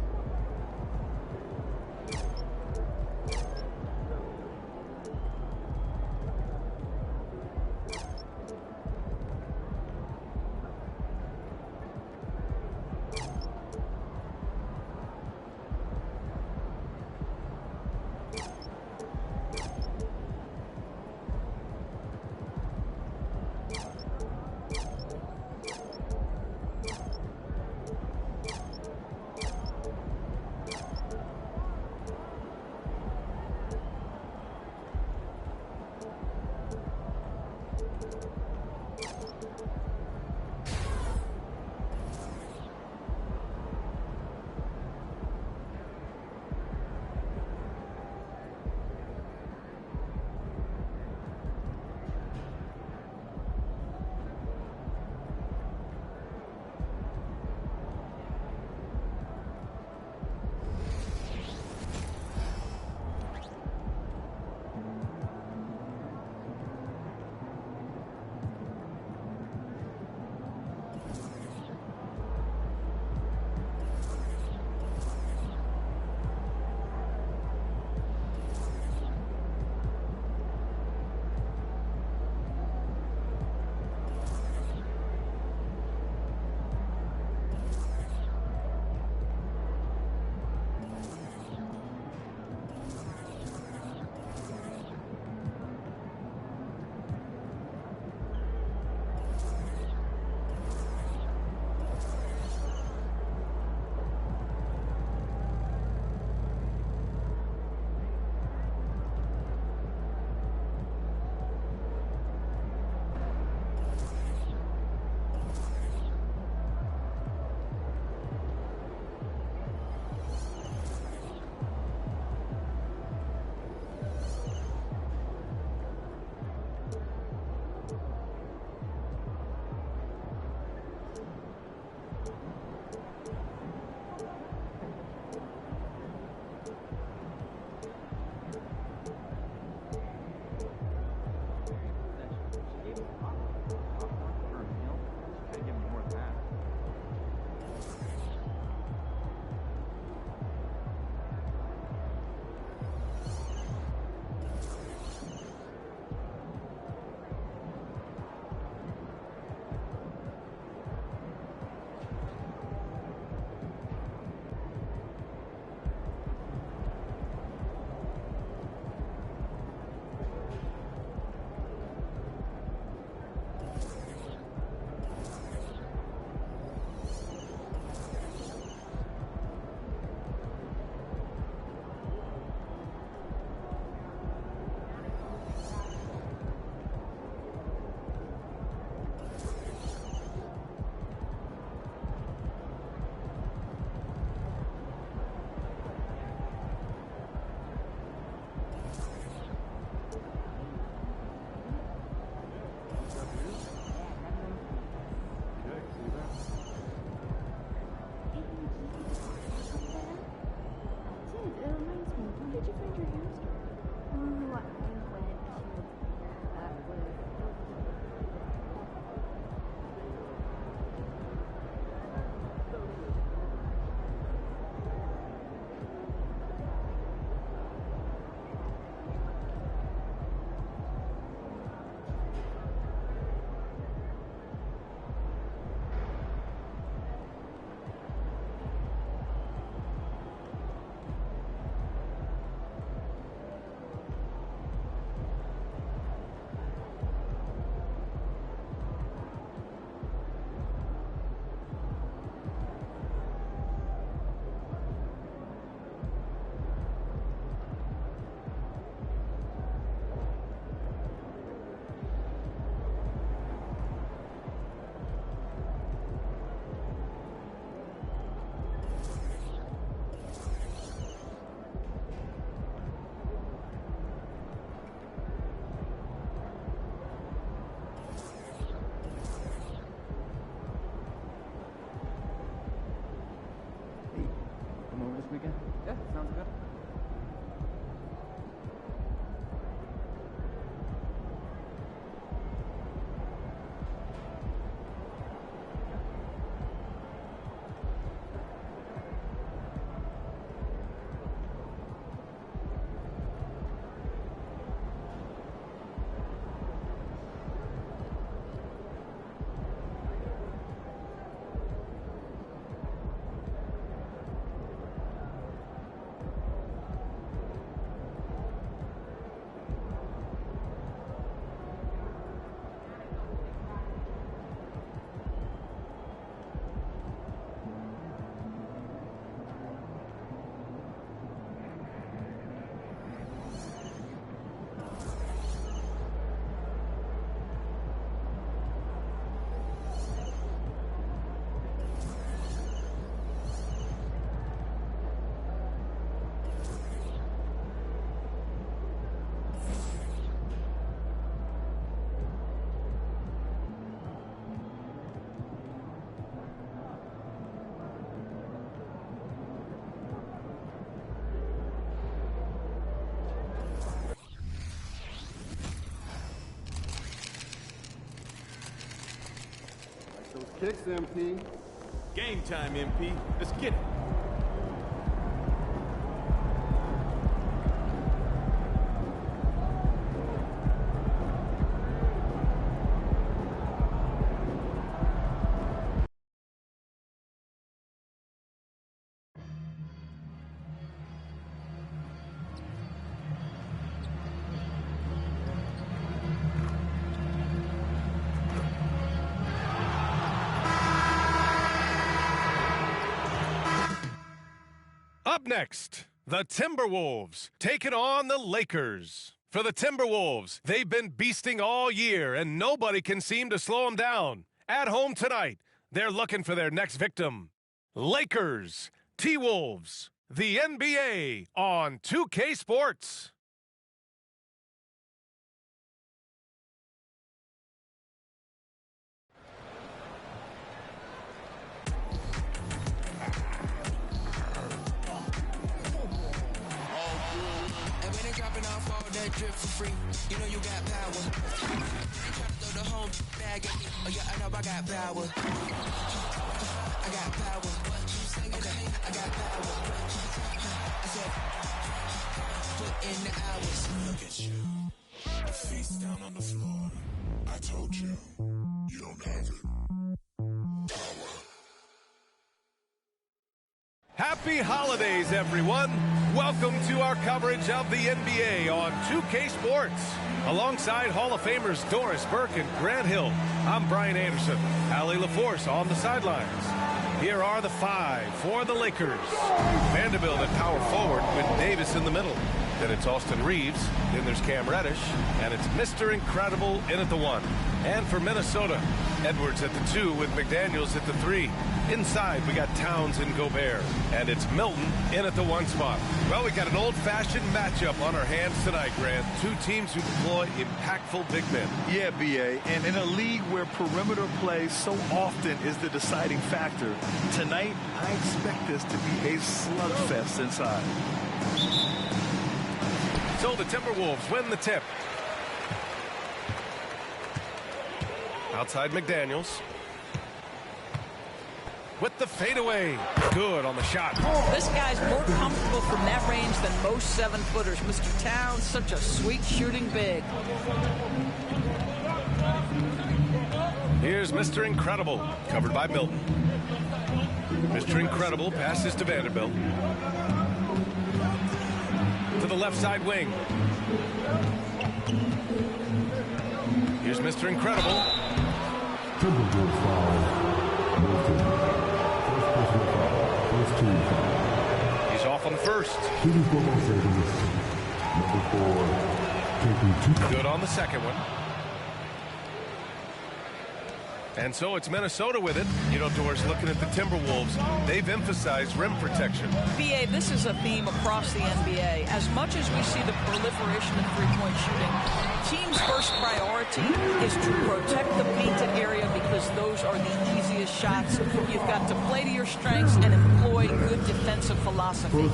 Kicks, MP. Game time, MP. Let's get it. Up next, the Timberwolves taking on the Lakers. For the Timberwolves, they've been beasting all year, and nobody can seem to slow them down. At home tonight, they're looking for their next victim. Lakers, T-Wolves, the NBA on 2K Sports. Drip for free, you know you got power. Throw the whole bag at me. Oh yeah, I know I got power. I got power. Okay, I got power. I said, put in the hours. Look at you, face down on the floor. I told you, you don't have it. Power. Happy holidays, everyone. Welcome to our coverage of the NBA on 2K Sports. Alongside Hall of Famers Doris Burke and Grant Hill, I'm Brian Anderson. Allie LaForce on the sidelines. Here are the five for the Lakers. Vanderbilt at power forward with Davis in the middle. Then it's Austin Reeves. Then there's Cam Reddish. And it's Mr. Incredible in at the 1. And for Minnesota, Edwards at the 2 with McDaniels at the 3. Inside, we got Towns and Gobert. And it's Milton in at the 1 spot. Well, we got an old-fashioned matchup on our hands tonight, Grant. Two teams who deploy impactful big men. Yeah, B.A. And in a league where perimeter play so often is the deciding factor, tonight I expect this to be a slugfest inside. So the Timberwolves win the tip. Outside McDaniels. With the fadeaway. Good on the shot. This guy's more comfortable from that range than most 7-footers. Mr. Towns, such a sweet shooting big. Here's Mr. Incredible, covered by Milton. Mr. Incredible passes to Vanderbilt. To the left side wing. Here's Mr. Incredible. He's off on the first. Good on the second one. And so it's Minnesota with it. You know, Doris, looking at the Timberwolves, they've emphasized rim protection. BA, this is a theme across the NBA. As much as we see the proliferation of three-point shooting, teams' first priority is to protect the painted area because those are the easiest shots. You've got to play to your strengths and employ good defensive philosophy.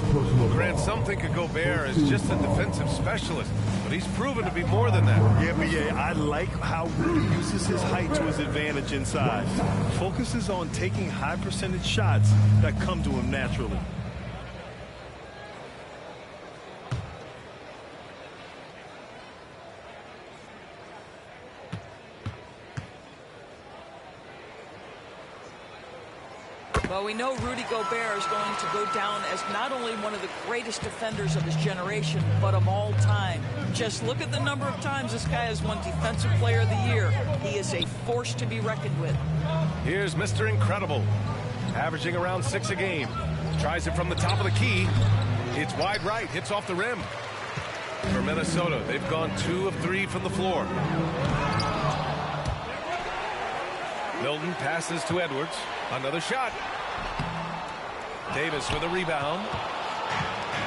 Grant, some think of Gobert as just a defensive specialist, but he's proven to be more than that. Yeah, B.A., I like how Rudy uses his height to his advantage inside. Focuses on taking high percentage shots that come to him naturally. Well, we know Rudy Gobert is going to go down as not only one of the greatest defenders of his generation, but of all time. Just look at the number of times this guy has won Defensive Player of the Year. He is a force to be reckoned with. Here's Mr. Incredible, averaging around 6 a game. Tries it from the top of the key. It's wide right, hits off the rim. For Minnesota, they've gone 2 of 3 from the floor. Milton passes to Edwards. Another shot. Davis with a rebound.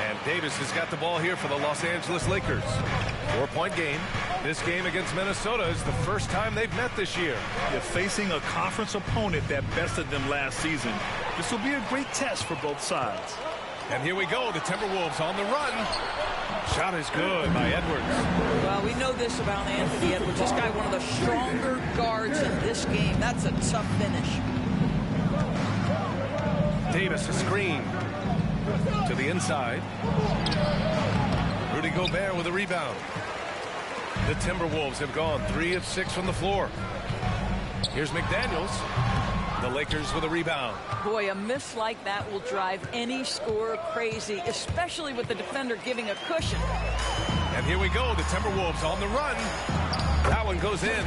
And Davis has got the ball here for the Los Angeles Lakers. 4-point game. This game against Minnesota is the first time they've met this year. They're facing a conference opponent that bested them last season. This will be a great test for both sides. And here we go. The Timberwolves on the run. Shot is good by Edwards. Well, we know this about Anthony Edwards. This guy, one of the stronger guards in this game. That's a tough finish. Davis, a screen to the inside. Rudy Gobert with a rebound. The Timberwolves have gone 3 of 6 from the floor. Here's McDaniels. The Lakers with a rebound. Boy, a miss like that will drive any scorer crazy, especially with the defender giving a cushion. And here we go. The Timberwolves on the run. That one goes in.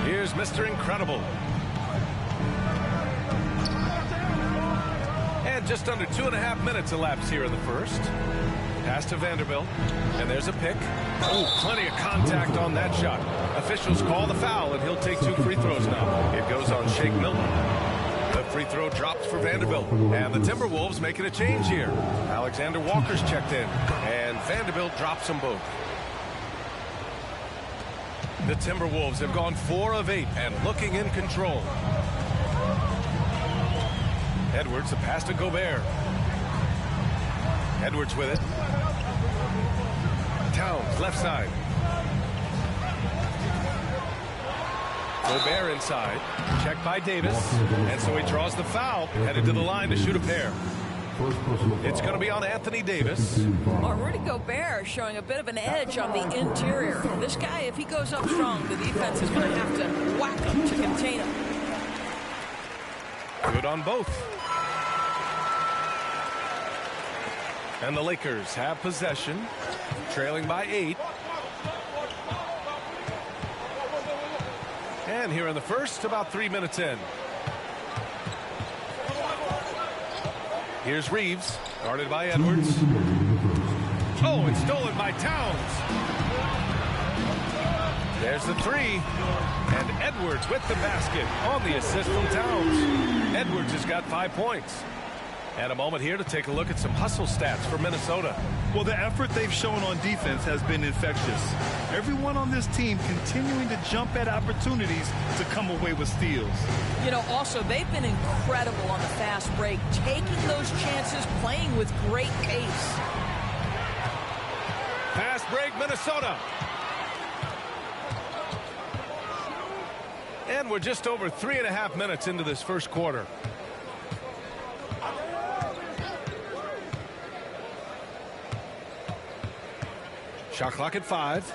Here's Mr. Incredible. And just under 2.5 minutes elapsed here in the first. Pass to Vanderbilt. And there's a pick. Oh, plenty of contact on that shot. Officials call the foul, and he'll take 2 free throws now. It goes on Shake Milton. The free throw drops for Vanderbilt. And the Timberwolves making a change here. Alexander Walker's checked in. And Vanderbilt drops them both. The Timberwolves have gone 4 of 8 and looking in control. Edwards, a pass to Gobert. Edwards with it. Towns, left side. Gobert inside. Checked by Davis. And so he draws the foul. Headed to the line to shoot a pair. It's going to be on Anthony Davis. Well, Rudy Gobert showing a bit of an edge on the interior. This guy, if he goes up strong, the defense is going to have to whack him to contain him. Good on both. And the Lakers have possession, trailing by 8. And here in the first, about 3 minutes in. Here's Reeves, guarded by Edwards. Oh, it's stolen by Towns. There's the 3. And Edwards with the basket on the assist from Towns. Edwards has got 5 points. And a moment here to take a look at some hustle stats for Minnesota. Well, the effort they've shown on defense has been infectious. Everyone on this team continuing to jump at opportunities to come away with steals. You know, also, they've been incredible on the fast break, taking those chances, playing with great pace. Fast break, Minnesota. And we're just over 3.5 minutes into this first quarter. Shot clock at 5.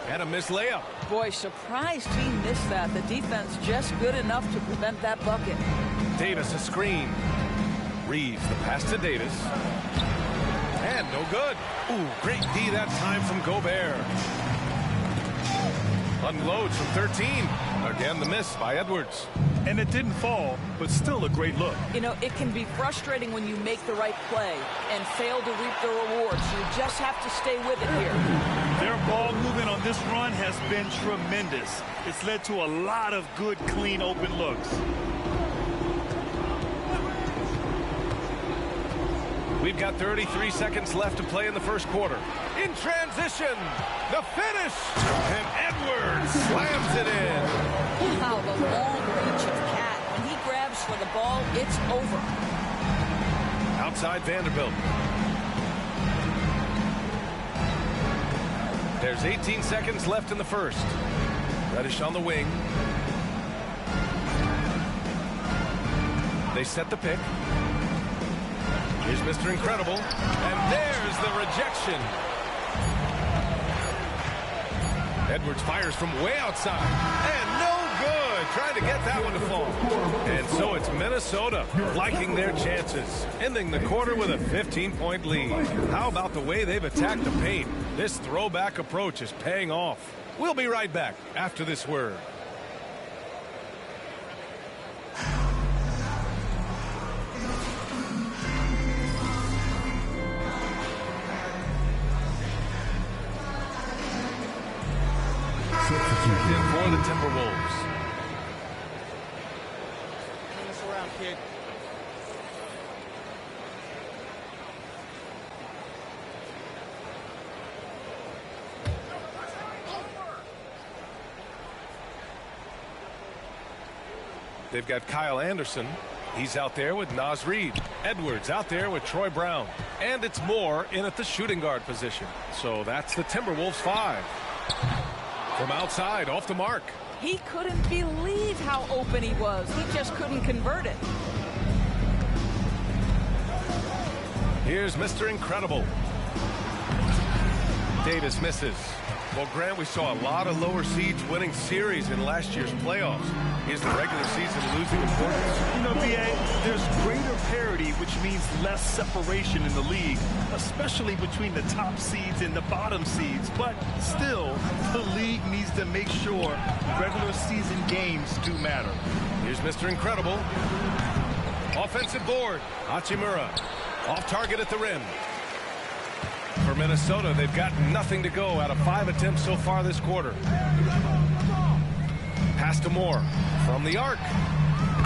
And a missed layup. Boy, surprised he missed that. The defense just good enough to prevent that bucket. Davis a screen. Reeves the pass to Davis. And no good. Ooh, great D that time from Gobert. Unloads from 13. Again, the miss by Edwards. And it didn't fall, but still a great look. You know, it can be frustrating when you make the right play and fail to reap the rewards. You just have to stay with it here. Their ball movement on this run has been tremendous. It's led to a lot of good, clean, open looks. We've got 33 seconds left to play in the first quarter. In transition, the finish, and Edwards slams it in. Wow, the long reach of Cat. When he grabs for the ball, it's over. Outside Vanderbilt. There's 18 seconds left in the first. Reddish on the wing. They set the pick. Here's Mr. Incredible. And there's the rejection. Edwards fires from way outside. And no good. Trying to get that one to fall. And so it's Minnesota liking their chances. Ending the quarter with a 15-point lead. How about the way they've attacked the paint? This throwback approach is paying off. We'll be right back after this word. For the Timberwolves. Turn this around, kid. they've got Kyle Anderson. He's out there with Naz Reid. Edwards out there with Troy Brown. And it's Moore in at the shooting guard position. So that's the Timberwolves 5. From outside, off the mark. He couldn't believe how open he was. He just couldn't convert it. Here's Mr. Incredible. Davis misses. Well, Grant, we saw a lot of lower seeds winning series in last year's playoffs. Is the regular season losing importance? You know, B.A., there's greater parity, which means less separation in the league, especially between the top seeds and the bottom seeds. But still, the league needs to make sure regular season games do matter. Here's Mr. Incredible. Offensive board. Hachimura. Off target at the rim. For Minnesota, they've got nothing to go out of 5 attempts so far this quarter. Pass to Moore from the arc.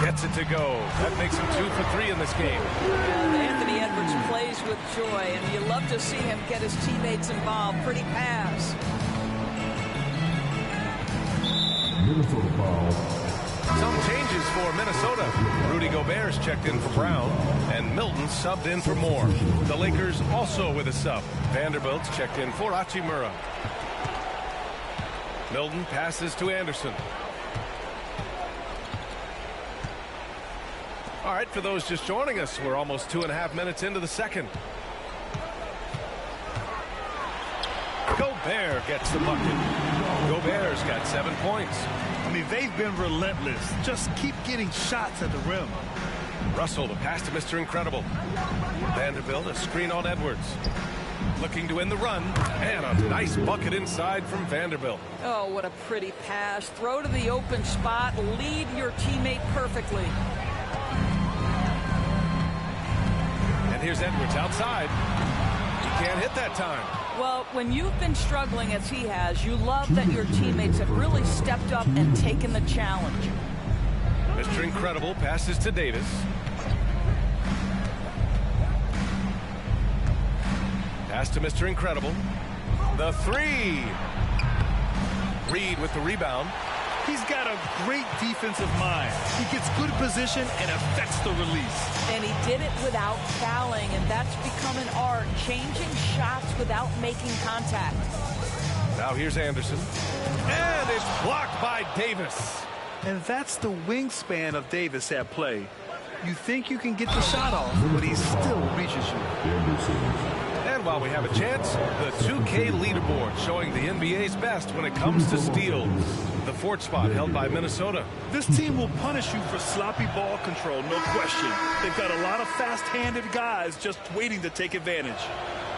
Gets it to go. That makes him 2 for 3 in this game. Anthony Edwards plays with joy, and you love to see him get his teammates involved. Pretty pass. Minnesota foul. Some changes for Minnesota. Rudy Gobert's checked in for Brown, and Milton subbed in for Moore. The Lakers also with a sub. Vanderbilt's checked in for Hachimura. Milton passes to Anderson. All right, for those just joining us, we're almost 2.5 minutes into the second. Gobert gets the bucket. Gobert's got 7 points. I mean, they've been relentless. Just keep getting shots at the rim. Russell, the pass to Mr. Incredible. Vanderbilt, a screen on Edwards. Looking to win the run. And a nice bucket inside from Vanderbilt. Oh, what a pretty pass. Throw to the open spot. Lead your teammate perfectly. And here's Edwards outside. He can't hit that time. Well, when you've been struggling as he has, you love that your teammates have really stepped up and taken the challenge. Mr. Incredible passes to Davis. Pass to Mr. Incredible. The 3. Reid with the rebound. He's got a great defensive mind. He gets good position and affects the release. And he did it without fouling, and that's become an art, changing shots without making contact. Now here's Anderson. And it's blocked by Davis. And that's the wingspan of Davis at play. You think you can get the shot off, but he still reaches you. And while we have a chance, the 2K leaderboard showing the NBA's best when it comes to steals. The 4th spot held by Minnesota. This team will punish you for sloppy ball control, no question. They've got a lot of fast-handed guys just waiting to take advantage.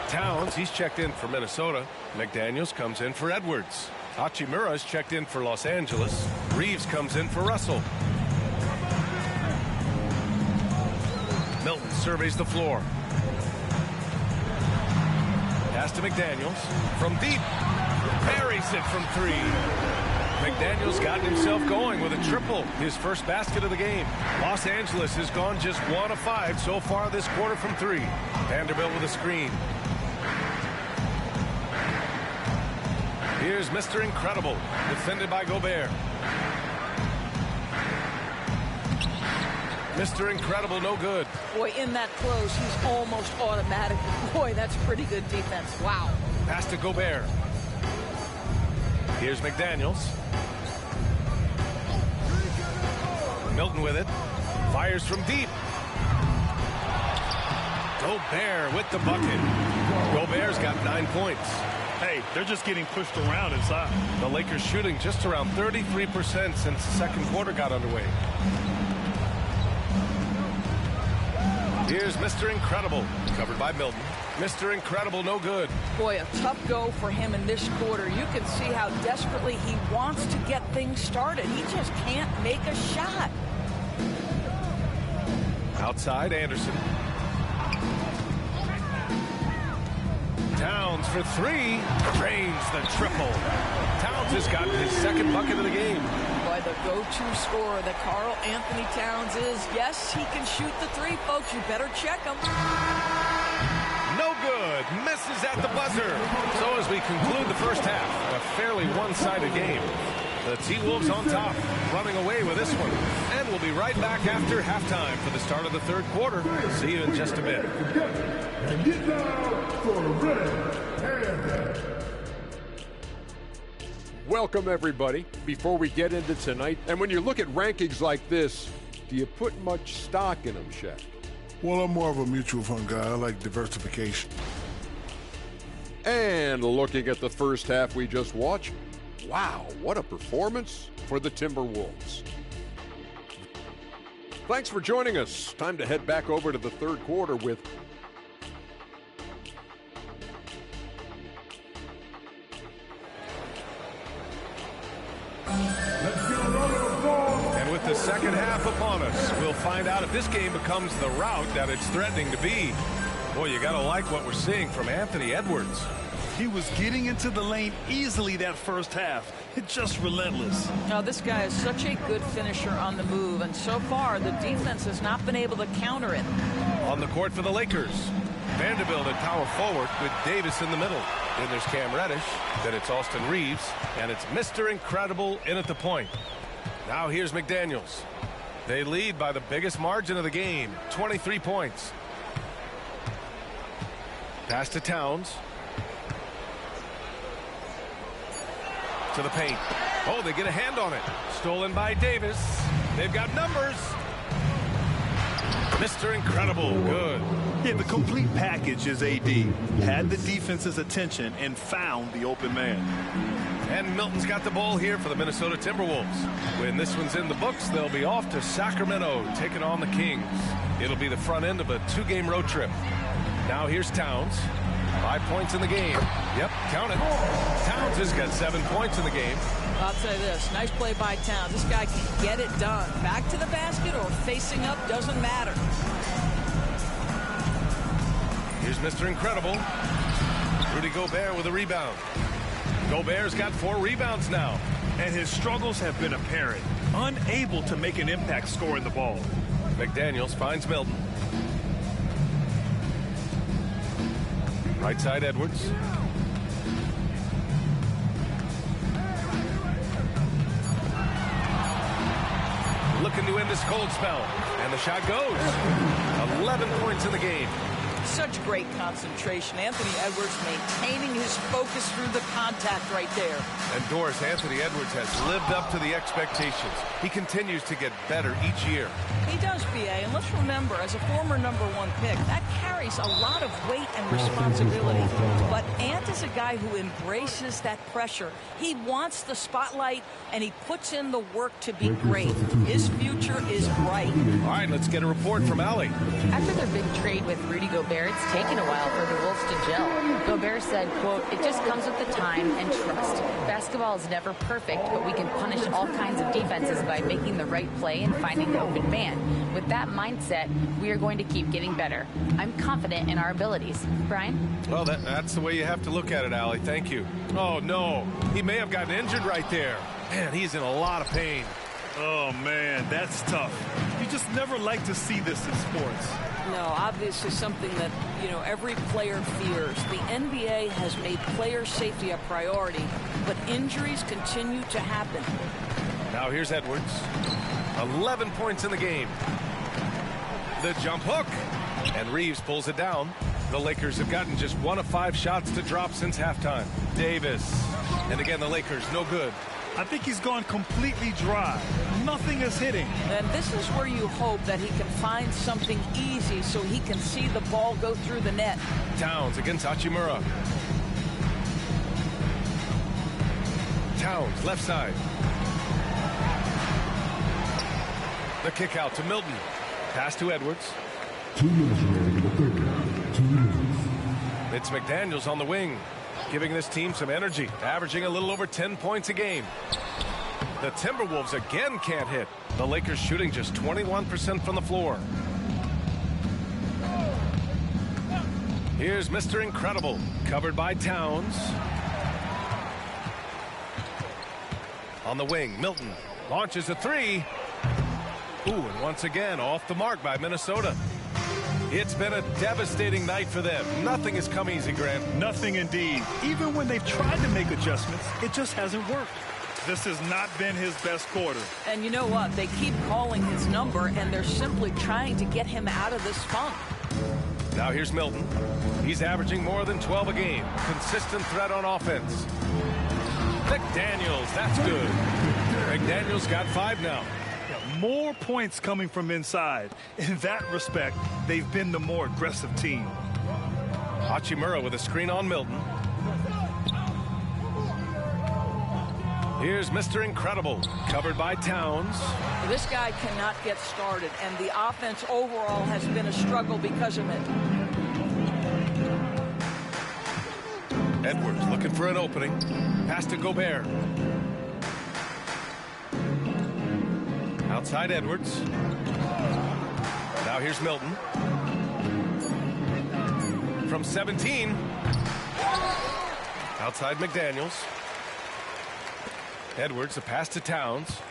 Towns, he's checked in for Minnesota. McDaniels comes in for Edwards. Hachimura's checked in for Los Angeles. Reeves comes in for Russell. Milton surveys the floor. Pass to McDaniels. From deep. Buries it from 3. McDaniels got himself going with a triple. His first basket of the game. Los Angeles has gone just 1 of 5 so far this quarter from 3. Vanderbilt with a screen. Here's Mr. Incredible, defended by Gobert. Mr. Incredible, no good. Boy, in that close, he's almost automatic. Boy, that's pretty good defense. Wow. Pass to Gobert. Here's McDaniels. Milton with it. Fires from deep. Gobert with the bucket. Gobert's got 9 points. Hey, they're just getting pushed around inside. The Lakers shooting just around 33% since the second quarter got underway. Here's Mr. Incredible, covered by Milton. Mr. Incredible, no good. Boy, a tough go for him in this quarter. You can see how desperately he wants to get things started. He just can't make a shot. Outside, Anderson. Towns for 3. Drains the triple. Towns has gotten his 2nd bucket of the game. Boy, the go-to scorer that Karl Anthony Towns is. Yes, he can shoot the 3, folks. You better check him. No good. Misses at the buzzer. So as we conclude the first half, a fairly one-sided game. The T-Wolves on top, running away with this one. And we'll be right back after halftime for the start of the third quarter. See you in just a bit. And get down for the red and Welcome, everybody. Before we get into tonight, and when you look at rankings like this, do you put much stock in them, Shaq? Well, I'm more of a mutual fund guy. I like diversification. And looking at the first half we just watched, wow, what a performance for the Timberwolves. Thanks for joining us. Time to head back over to the third quarter with And with the second half upon us, we'll find out if this game becomes the rout that it's threatening to be. Boy, you got to like what we're seeing from Anthony Edwards. He was getting into the lane easily that first half. It's just relentless. Now, this guy is such a good finisher on the move, and so far the defense has not been able to counter it. On the court for the Lakers, Vanderbilt at power forward with Davis in the middle. Then there's Cam Reddish, then it's Austin Reeves, and it's Mr. Incredible in at the point. Now here's McDaniels. They lead by the biggest margin of the game, 23 points. Pass to Towns. To the paint. Oh, they get a hand on it. Stolen by Davis. They've got numbers. Mr. Incredible, good. Yeah, the complete package is AD. Had the defense's attention and found the open man. And Milton's got the ball here for the Minnesota Timberwolves. When this one's in the books, they'll be off to Sacramento, taking on the Kings. It'll be the front end of a 2-game road trip. Now here's Towns. 5 points in the game. Yep, count it. Towns has got 7 points in the game. I'll tell you this, nice play by Towns. This guy can get it done. Back to the basket or facing up, doesn't matter. Here's Mr. Incredible. Rudy Gobert with a rebound. Gobert's got 4 rebounds now. And his struggles have been apparent. Unable to make an impact scoring the ball. McDaniels finds Milton. Right side Edwards. Looking to end this cold spell. And the shot goes. 11 points in the game. Such great concentration. Anthony Edwards maintaining his focus through the contact right there. And Doris, Anthony Edwards has lived up to the expectations. He continues to get better each year. He does, B.A. And let's remember, as a former #1 pick, that carries a lot of weight and responsibility. But Ant is a guy who embraces that pressure. He wants the spotlight, and he puts in the work to be great. His future is bright. All right, let's get a report from Allie. After their big trade with Rudy Gobert, it's taken a while for the Wolves to gel. Gobert said, quote, "It just comes with the time and trust. Basketball is never perfect, but we can punish all kinds of defenses by making the right play and finding the open man. With that mindset, we are going to keep getting better. I'm confident in our abilities." Brian? Well, that's the way you have to look at it, Allie. Thank you. Oh, no. He may have gotten injured right there. Man, he's in a lot of pain. Oh, man, that's tough. You just never like to see this in sports. No, obviously something that, every player fears. The NBA has made player safety a priority, but injuries continue to happen. Now here's Edwards. 11 points in the game. The jump hook. And Reeves pulls it down. The Lakers have gotten just 1 of 5 shots to drop since halftime. Davis. And again, the Lakers, no good. I think he's gone completely dry. Nothing is hitting. And this is where you hope that he can find something easy so he can see the ball go through the net. Towns against Hachimura. Towns, left side. The kick out to Milton. Pass to Edwards. 2 minutes remaining in the third. 2 minutes. It's McDaniels on the wing, giving this team some energy, averaging a little over 10 points a game. The Timberwolves again can't hit. The Lakers shooting just 21% from the floor. Here's Mr. Incredible, covered by Towns. On the wing, Milton launches a 3. Ooh, and once again, off the mark by Minnesota. It's been a devastating night for them. Nothing has come easy, Grant. Nothing indeed. Even when they've tried to make adjustments, it just hasn't worked. This has not been his best quarter. And you know what? They keep calling his number, and they're simply trying to get him out of this funk. Now here's Milton. He's averaging more than 12 a game. Consistent threat on offense. McDaniels, that's good. McDaniels got 5 now. More points coming from inside. In that respect, they've been the more aggressive team. Hachimura with a screen on Milton. Here's Mr. Incredible, covered by Towns. This guy cannot get started, and the offense overall has been a struggle because of it. Edwards looking for an opening. Pass to Gobert. Outside Edwards. Now here's Milton. From 17. Outside McDaniels. Edwards, a pass to Towns.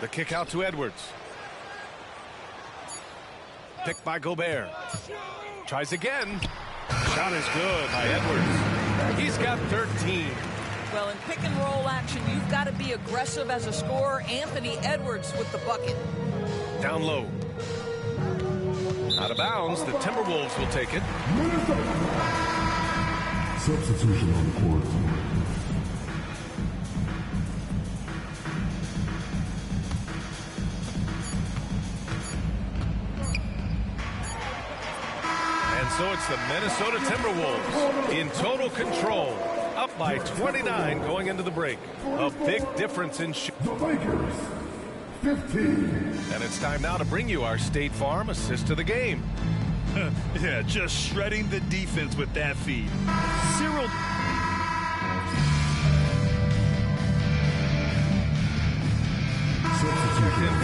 The kick out to Edwards. Picked by Gobert. Tries again. Shot is good by Edwards. He's got 13. Well, in pick and roll action, you've got to be aggressive as a scorer. Anthony Edwards with the bucket. Down low. Out of bounds. The Timberwolves will take it. Substitution on the court. So it's the Minnesota Timberwolves in total control, up by 29 going into the break. A big difference in the Lakers, 15. And it's time now to bring you our State Farm assist of the game. Yeah, just shredding the defense with that feed. Cyril.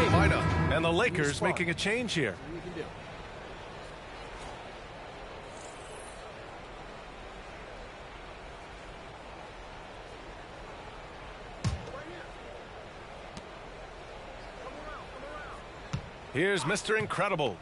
Lineup, and the Lakers making a change here. Here's Mr. Incredible.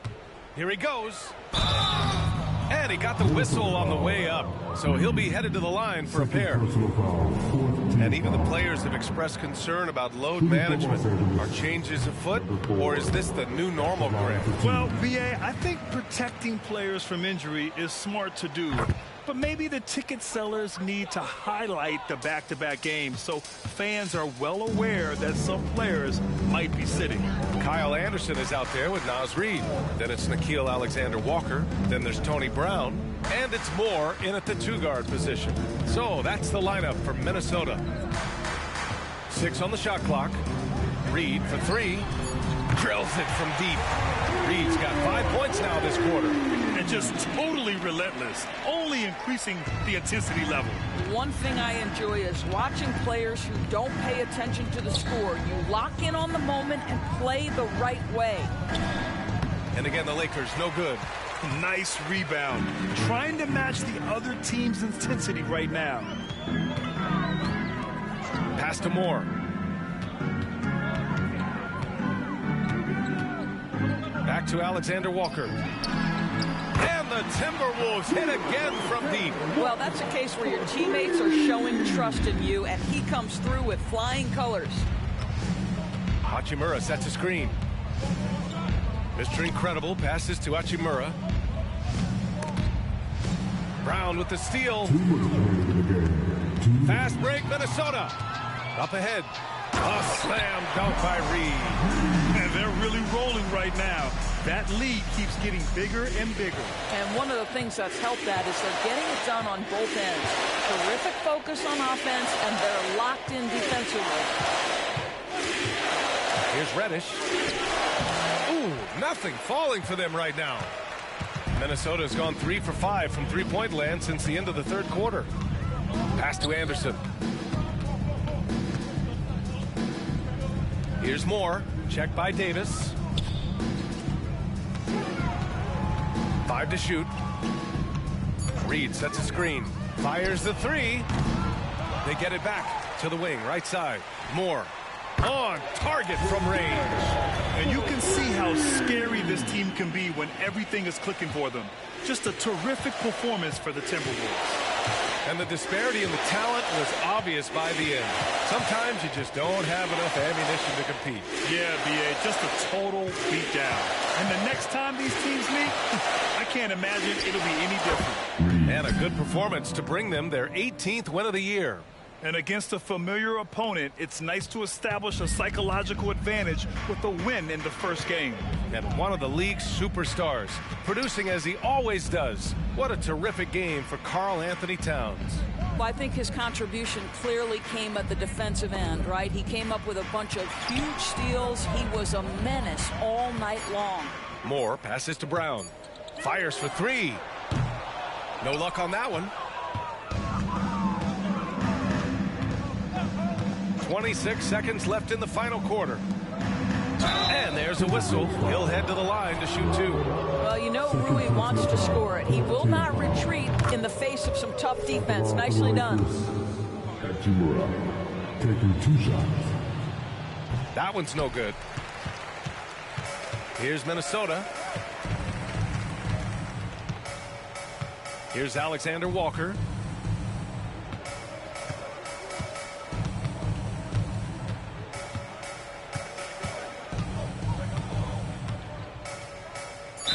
Here he goes. And he got the whistle on the way up. So he'll be headed to the line for a pair. And even the players have expressed concern about load management. Are changes afoot, or is this the new normal, Grant? Well, VA, I think protecting players from injury is smart to do. But maybe the ticket sellers need to highlight the back-to-back games so fans are well aware that some players might be sitting. Kyle Anderson is out there with Naz Reid. Then it's Nickeil Alexander-Walker. Then there's Tony Brown. And it's Moore in at the 2-guard position. So that's the lineup for Minnesota. 6 on the shot clock. Reid for 3. Drills it from deep. Reid's got 5 points now this quarter. And just totally relentless, only increasing the intensity level. One thing I enjoy is watching players who don't pay attention to the score. You lock in on the moment and play the right way. And again, the Lakers, no good. Nice rebound. Trying to match the other team's intensity right now. Pass to Moore. Back to Alexander Walker. And the Timberwolves hit again from deep. Well, that's a case where your teammates are showing trust in you, and he comes through with flying colors. Hachimura sets a screen. Mr. Incredible passes to Hachimura. Brown with the steal. Fast break, Minnesota. Up ahead. A slam dunk by Reid. And they're really rolling right now. That lead keeps getting bigger and bigger. And one of the things that's helped that is they're getting it done on both ends. Terrific focus on offense, and they're locked in defensively. Here's Reddish. Ooh, nothing falling for them right now. Minnesota's gone 3 for 5 from three-point land since the end of the third quarter. Pass to Anderson. Here's Moore. Check by Davis. 5 to shoot. Reid sets a screen. Fires the 3. They get it back to the wing, right side. Moore on target from range. And you can see how scary this team can be when everything is clicking for them. Just a terrific performance for the Timberwolves. And the disparity in the talent was obvious by the end. Sometimes you just don't have enough ammunition to compete. Yeah, B.A., just a total beatdown. And the next time these teams meet, I can't imagine it'll be any different. And a good performance to bring them their 18th win of the year. And against a familiar opponent, it's nice to establish a psychological advantage with a win in the first game. And one of the league's superstars, producing as he always does. What a terrific game for Karl Anthony Towns. Well, I think his contribution clearly came at the defensive end, right? He came up with a bunch of huge steals. He was a menace all night long. Moore passes to Brown. Fires for three. No luck on that one. 26 seconds left in the final quarter. And there's a whistle. He'll head to the line to shoot two. Well, you know Rui wants to score it. He will not retreat in the face of some tough defense. Nicely done. Hachimura taking 2 shots. That one's no good. Here's Minnesota. Here's Alexander Walker.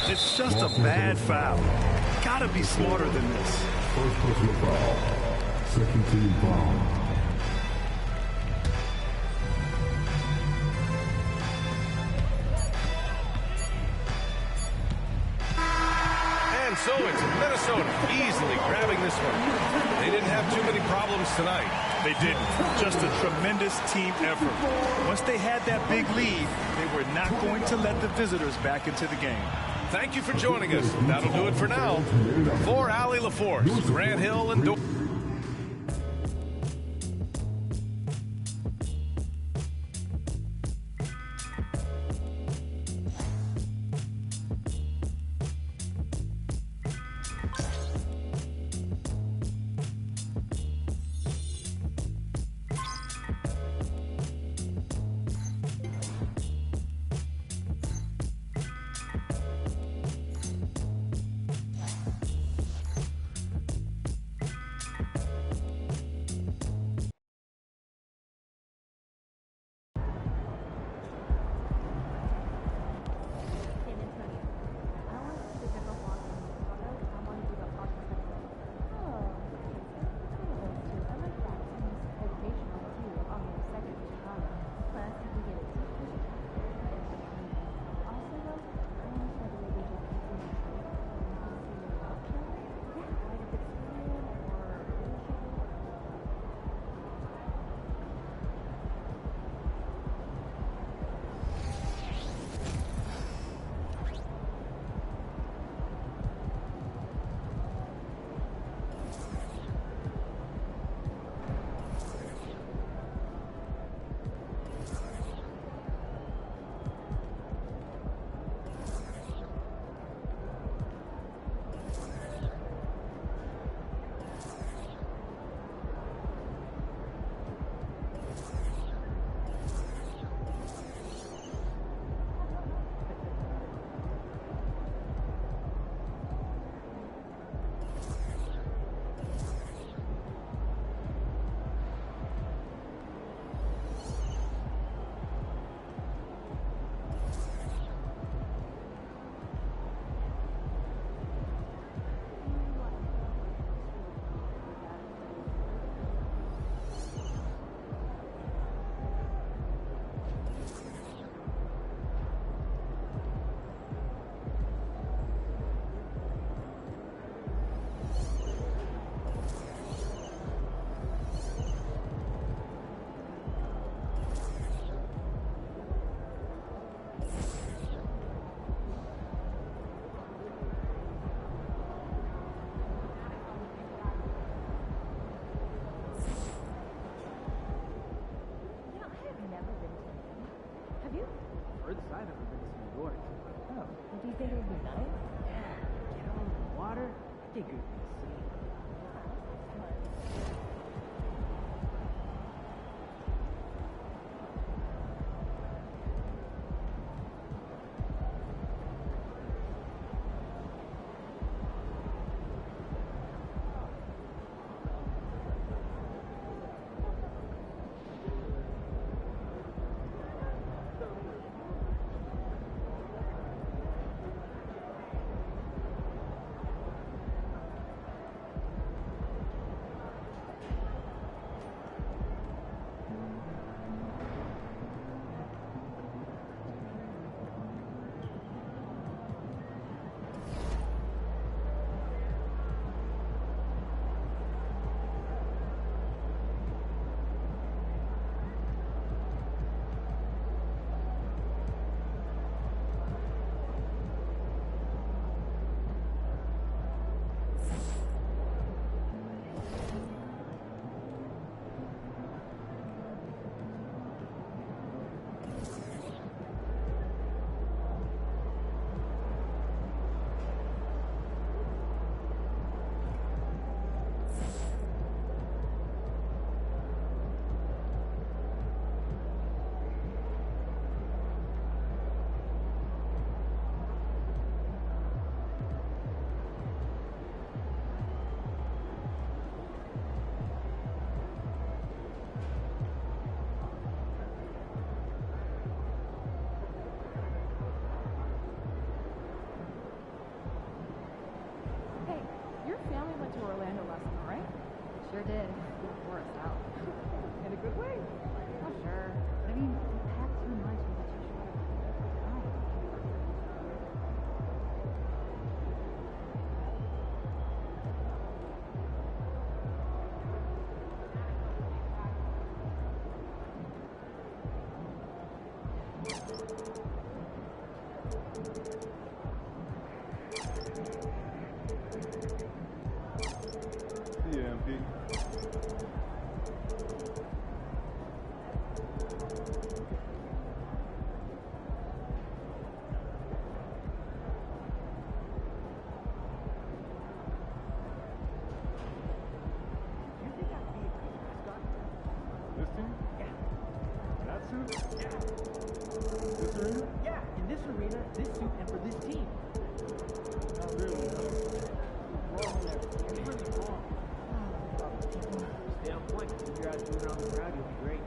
It's just a bad foul. Gotta be smarter than this. First personal foul. Second team foul. And so it's Minnesota easily grabbing this one. They didn't have too many problems tonight. They didn't. Just a tremendous team effort. Once they had that big lead, they were not going to let the visitors back into the game. Thank you for joining us. That'll do it for now. For Allie LaForce, Grant Hill, and Sure did. Wore us out. In a good way? Oh, sure. I mean, we packed too much with the too short of time. Yeah, MP. This team? Yeah. That suit? Yeah. This arena? Yeah, in this arena, this suit, and for this team. Not really, no. Wrong there. You're really wrong. Stay on point. Figure out doing it on the ground, you'll be great.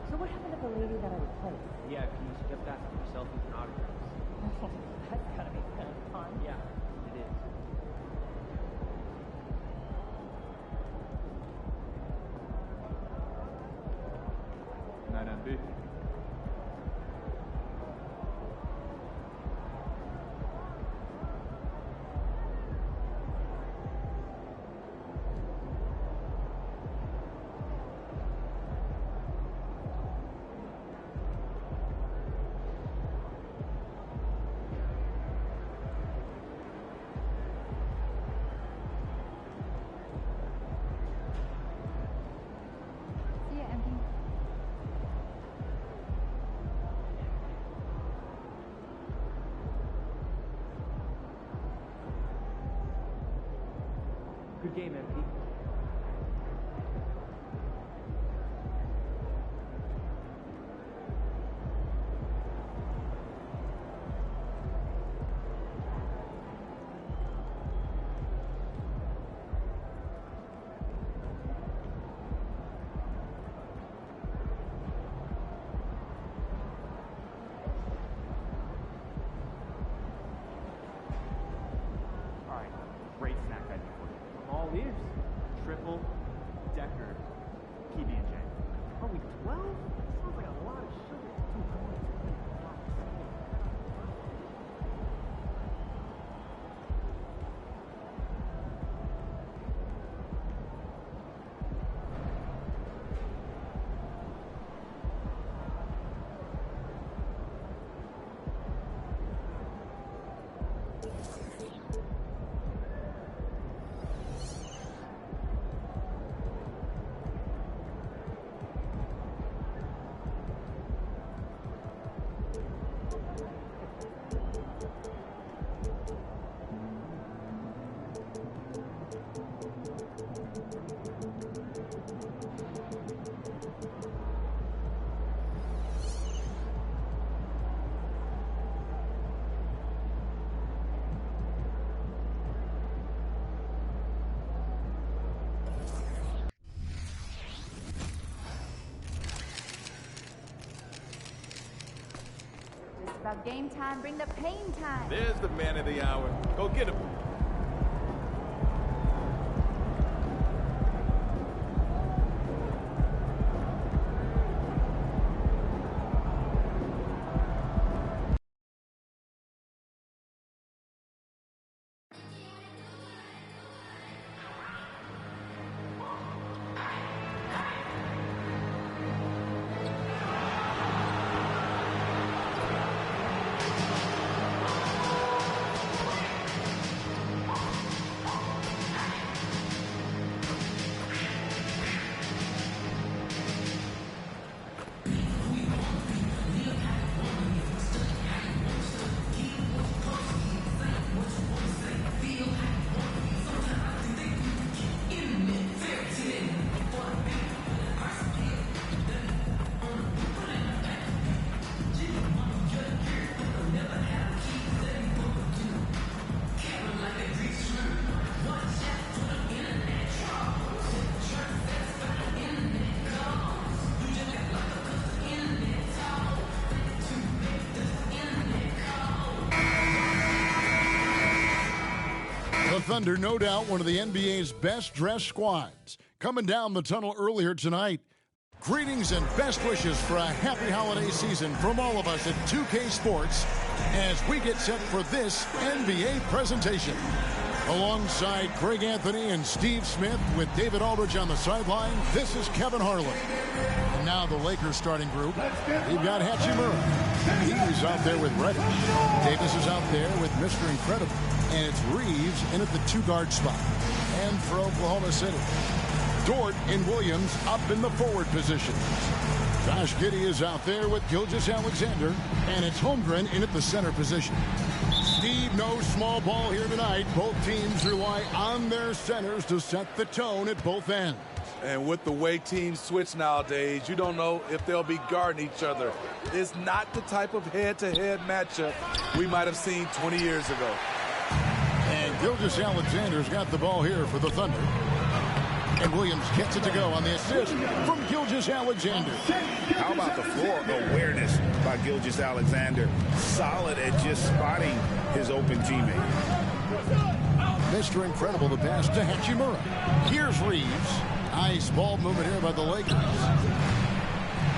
So what happened to the lady that I replaced? Yeah, please, kept asking for selfies and autographs. That's gotta be kind of fun. Yeah, it is. Night, MP. See ya, MP. Good game, MP. All right, great snack idea for you. I'm all ears. Triple decker PB&J. Only 12? Sounds like a lot of sugar. Dude, I want to eat a lot. It's about game time. Bring the pain time. There's the man of the hour. Go get him. Thunder, no doubt, one of the NBA's best-dressed squads. Coming down the tunnel earlier tonight. Greetings and best wishes for a happy holiday season from all of us at 2K Sports as we get set for this NBA presentation. Alongside Greg Anthony and Steve Smith with David Aldridge on the sideline, this is Kevin Harlan. And now the Lakers starting group. We've got Hachimura. He's out there with Reddish. Davis is out there with Mr. Incredible. And it's Reeves in at the two-guard spot. And for Oklahoma City, Dort and Williams up in the forward positions. Josh Giddey is out there with Gilgeous-Alexander, and it's Holmgren in at the center position. Steve, no small ball here tonight. Both teams rely on their centers to set the tone at both ends. And with the way teams switch nowadays, you don't know if they'll be guarding each other. It's not the type of head-to-head matchup we might have seen 20 years ago. And Gilgeous-Alexander's got the ball here for the Thunder. And Williams gets it to go on the assist from Gilgeous-Alexander. How about the floor awareness by Gilgeous-Alexander? Solid at just spotting his open teammate. Mr. Incredible, the pass to Hachimura. Here's Reeves. Nice ball movement here by the Lakers.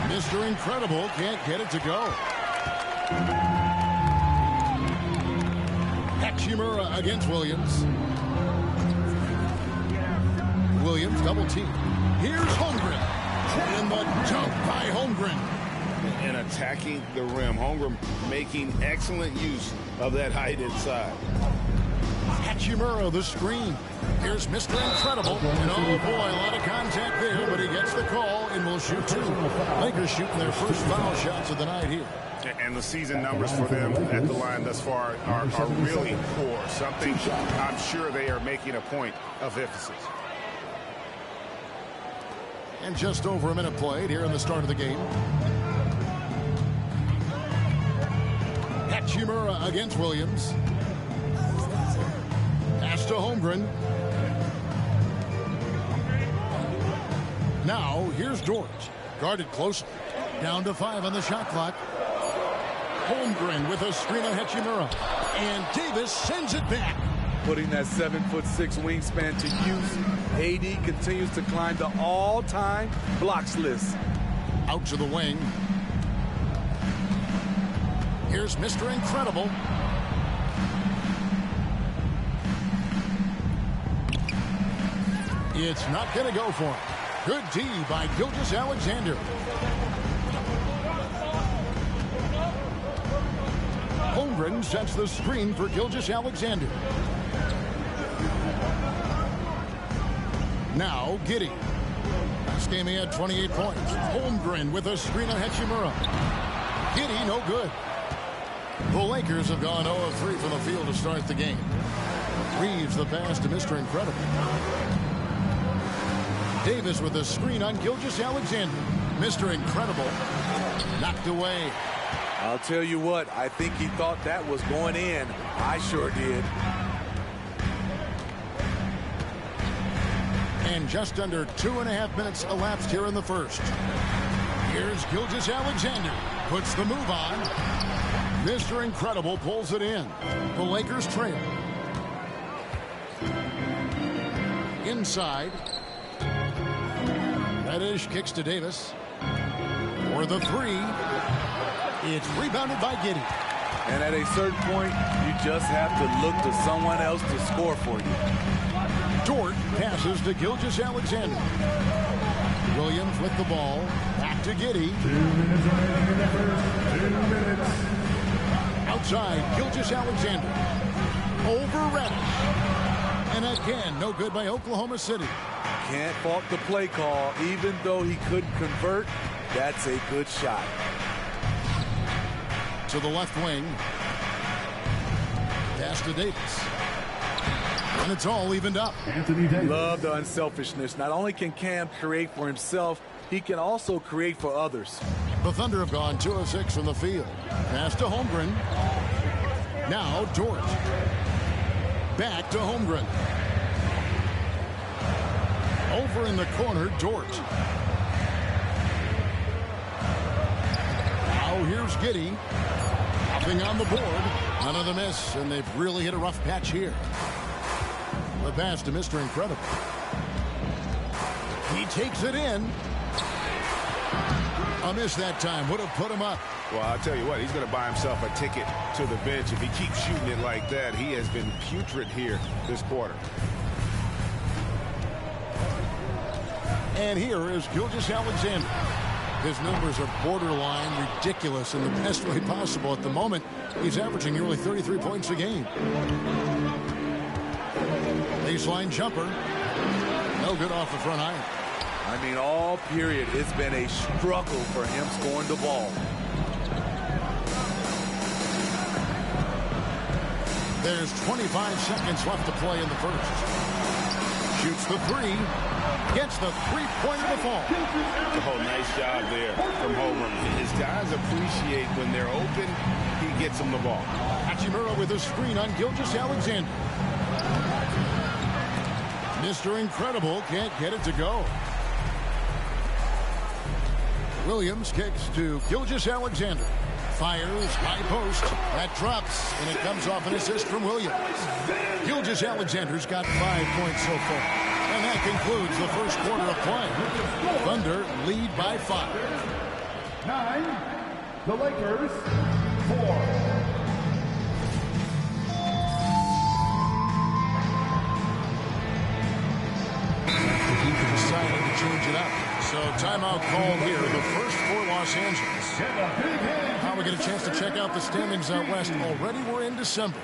Mr. Incredible can't get it to go. Hachimura against Williams. Williams double team. Here's Holmgren. And the jump by Holmgren. And attacking the rim. Holmgren making excellent use of that height inside. Hachimura, the screen. Here's Mr. Incredible. And oh boy, a lot of contact there, but he gets the call and will shoot two. Lakers shooting their first foul shots of the night here. And the season numbers for them at the line thus far are really poor. Something I'm sure they are making a point of emphasis. And just over a minute played here in the start of the game. Hachimura against Williams. Pass to Holmgren. Now, here's Dort. Guarded closely. Down to 5 on the shot clock. Holmgren with a screen on Hachimura. And Davis sends it back. Putting that 7'6" wingspan to use, AD continues to climb the all-time blocks list. Out to the wing. Here's Mr. Incredible. It's not going to go for him. Good D by Gilgeous-Alexander. Holmgren sets the screen for Gilgeous-Alexander. Now, Giddey. Last game he had 28 points. Holmgren with a screen on Hachimura. Giddey, no good. The Lakers have gone 0-3 from the field to start the game. Reeves the pass to Mr. Incredible. Davis with a screen on Gilgeous-Alexander. Mr. Incredible knocked away. I'll tell you what, I think he thought that was going in. I sure did. And just under 2.5 minutes elapsed here in the first. Here's Gilgeous-Alexander. Puts the move on. Mr. Incredible pulls it in. The Lakers trail. Inside. Reddish kicks to Davis. For the three. It's rebounded by Giddey. And at a certain point, you just have to look to someone else to score for you. Dort passes to Gilgeous-Alexander. Williams with the ball. Back to Giddey. 2 minutes remaining in the first. 2 minutes. Outside, Gilgeous-Alexander. Over Reddish. And again, no good by Oklahoma City. Can't fault the play call. Even though he couldn't convert, that's a good shot. To the left wing. Pass to Davis. And it's all evened up. Anthony Davis. Love the unselfishness. Not only can Cam create for himself, he can also create for others. The Thunder have gone 2 of 6 from the field. Pass to Holmgren. Now Dort. Back to Holmgren. Over in the corner, Dort. Now here's Giddey. Nothing on the board. Another miss, and they've really hit a rough patch here. The pass to Mr. Incredible. He takes it in. A miss that time. Would have put him up. Well, I'll tell you what, he's going to buy himself a ticket to the bench. If he keeps shooting it like that, he has been putrid here this quarter. And here is Gilgeous-Alexander. His numbers are borderline ridiculous in the best way possible at the moment. He's averaging nearly 33 points a game. Baseline jumper. No good off the front iron. I mean, all period, it's been a struggle for him scoring the ball. There's 25 seconds left to play in the first. Shoots the three. Gets the three-pointer to fall. Oh, nice job there from Homer. His guys appreciate when they're open, he gets them the ball. Hachimura with a screen on Gilgeous-Alexander. Mr. Incredible can't get it to go. Williams kicks to Gilgeous-Alexander. Fires, high post. That drops, and it comes off an assist from Williams. Gilgeous-Alexander's got 5 points so far. And that concludes the first quarter of play. Thunder lead by 5. 9. The Lakers, 4. Decided to change it up. So timeout called here, the first for Los Angeles. Now we get a chance to check out the standings out west. Already we're in December.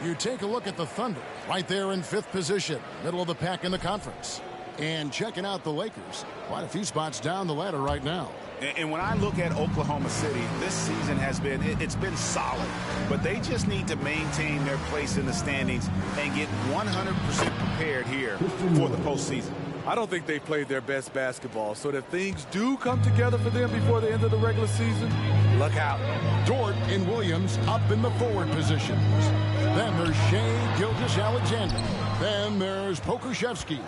You take a look at the Thunder, right there in 5th position, middle of the pack in the conference. And checking out the Lakers, quite a few spots down the ladder right now. And when I look at Oklahoma City, this season has been, it's been solid. But they just need to maintain their place in the standings and get 100% prepared here for the postseason. I don't think they played their best basketball, so if things do come together for them before the end of the regular season, look out. Dort and Williams up in the forward positions. Then there's Shea Gilgeous-Alexander. Then there's Pokusevski.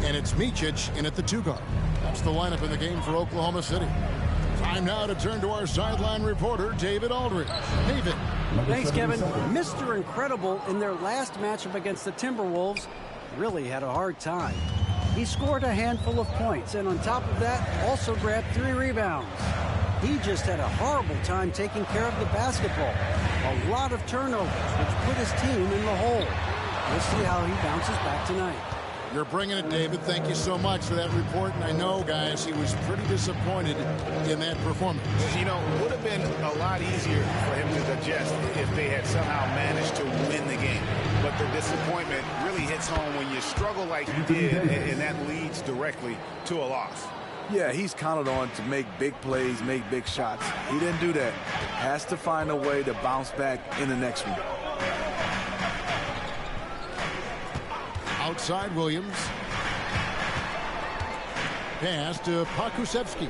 And it's Micic in at the 2 guard. That's the lineup in the game for Oklahoma City. Time now to turn to our sideline reporter, David Aldridge. David. Thanks, Kevin. Mr. Incredible in their last matchup against the Timberwolves really had a hard time. He scored a handful of points, and on top of that, also grabbed 3 rebounds. He just had a horrible time taking care of the basketball. A lot of turnovers, which put his team in the hole. We'll see how he bounces back tonight. You're bringing it, David. Thank you so much for that report. And I know, guys, he was pretty disappointed in that performance. You know, it would have been a lot easier for him to digest if they had somehow managed to win the game. But the disappointment really hits home when you struggle like he did, and that leads directly to a loss. Yeah, he's counted on to make big plays, make big shots. He didn't do that. Has to find a way to bounce back in the next one. Outside Williams. Pass to Pokusevski.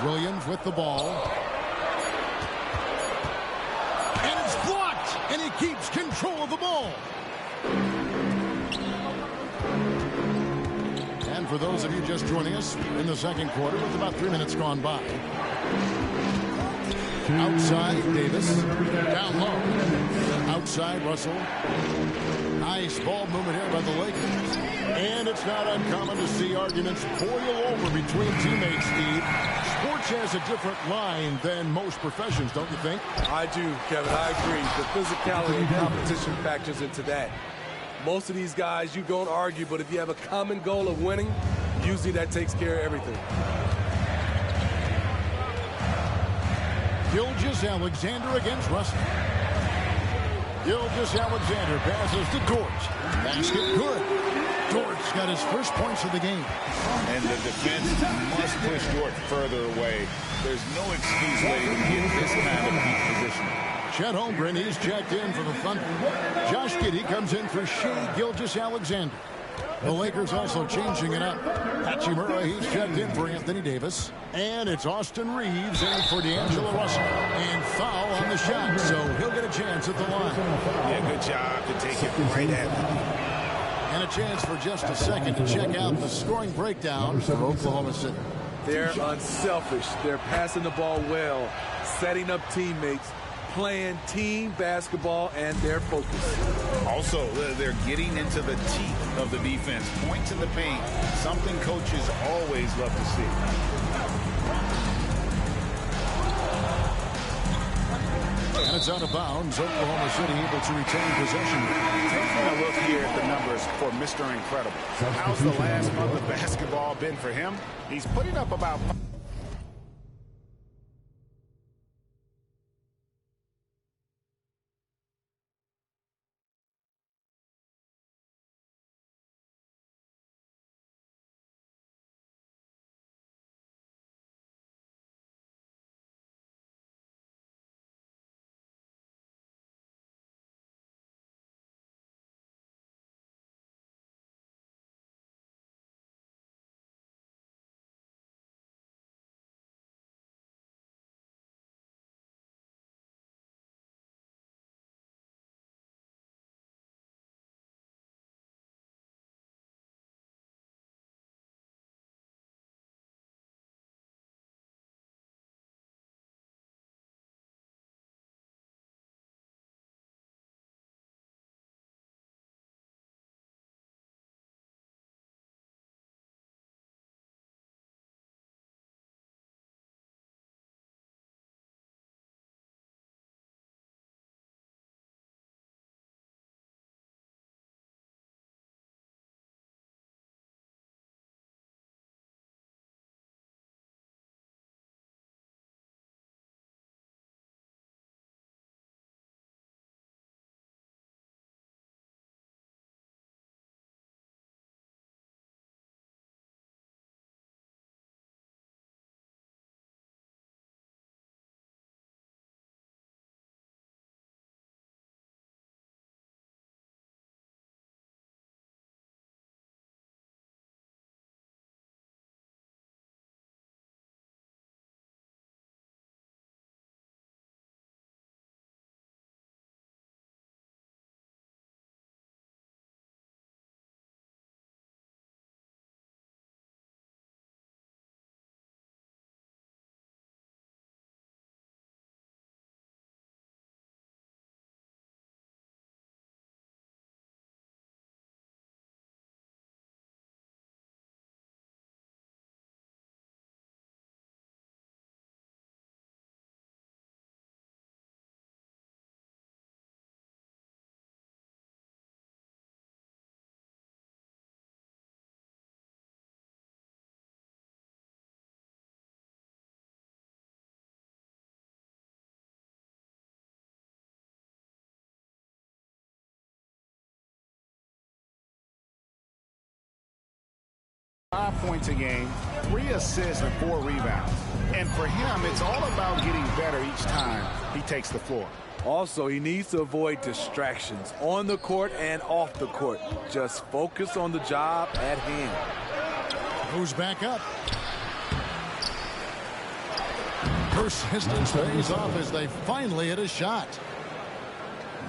Williams with the ball. And it's blocked. And he keeps control of the ball. And for those of you just joining us, in the second quarter with about 3 minutes gone by. Outside Davis. Down low. Outside Russell. Nice ball movement here by the Lakers. And it's not uncommon to see arguments boil over between teammates, Steve. Sports has a different line than most professions, don't you think? I do, Kevin. I agree. The physicality and competition factors into that. Most of these guys, you don't argue, but if you have a common goal of winning, usually that takes care of everything. Gilgeous-Alexander against Russell. Gilgeous-Alexander passes to Dort. Basket good. Dort's got his first points of the game. And the defense must push Dort further away. There's no excuse letting him get this kind of deep position. Chet Holmgren, he's checked in for the Thunder. Josh Giddey comes in for Shea Gilgeous-Alexander. The Lakers also changing it up. Hachimura, he's checked in for Anthony Davis. And it's Austin Reeves in for D'Angelo Russell. And foul on the shot, so he'll get a chance at the line. Yeah, good job to take it right at him. And a chance for just a second to check out the scoring breakdown for Oklahoma City. They're unselfish. They're passing the ball well, setting up teammates, playing team basketball and their focus. Also, they're getting into the teeth of the defense. Point to the paint, something coaches always love to see. And it's out of bounds. Oklahoma City able to retain possession. Taking a look here at the numbers for Mr. Incredible. How's the last month of basketball been for him? He's putting up about... ...5 points a game, 3 assists, and 4 rebounds. And for him, it's all about getting better each time he takes the floor. Also, he needs to avoid distractions on the court and off the court. Just focus on the job at hand. Moves back up. Persistence pays off as they finally hit a shot.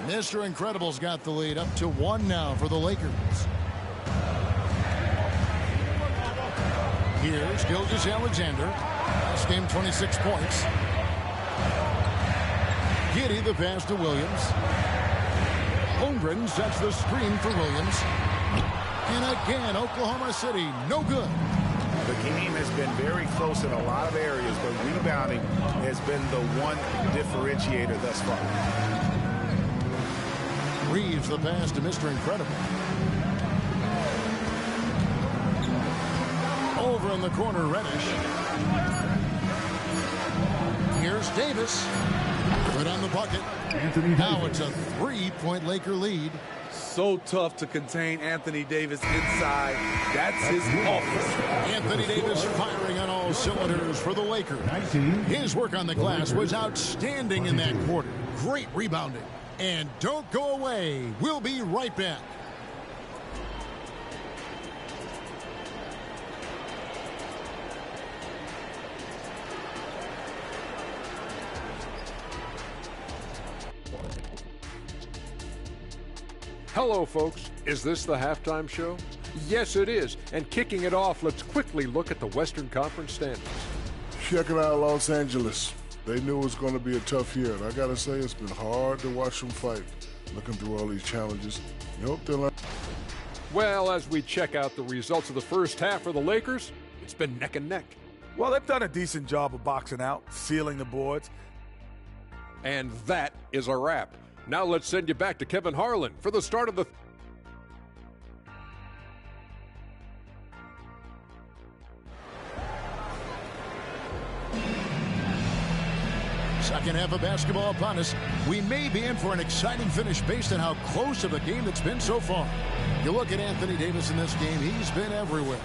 Mr. Incredible's got the lead up to 1 now for the Lakers. Here's Gilgeous-Alexander. Last game, 26 points. Giddey the pass to Williams. Holmgren sets the screen for Williams. And again, Oklahoma City, no good. The game has been very close in a lot of areas, but rebounding has been the one differentiator thus far. Reeves the pass to Mr. Incredible. Over in the corner, Reddish. Here's Davis. Good on the bucket. Now it's a 3-point Laker lead. So tough to contain Anthony Davis inside. That's his office. Anthony Davis firing on all cylinders for the Lakers. His work on the glass was outstanding in that quarter. Great rebounding. And don't go away. We'll be right back. Hello, folks. Is this the halftime show? Yes, it is. And kicking it off, let's quickly look at the Western Conference standings. Check it out, Los Angeles. They knew it was going to be a tough year, and I got to say, it's been hard to watch them fight, looking through all these challenges. You hope they'll learn. Well, as we check out the results of the first half for the Lakers, it's been neck and neck. Well, they've done a decent job of boxing out, sealing the boards. And that is a wrap. Now let's send you back to Kevin Harlan for the start of the... Second half of basketball upon us. We may be in for an exciting finish based on how close of a game it's been so far. You look at Anthony Davis in this game, he's been everywhere.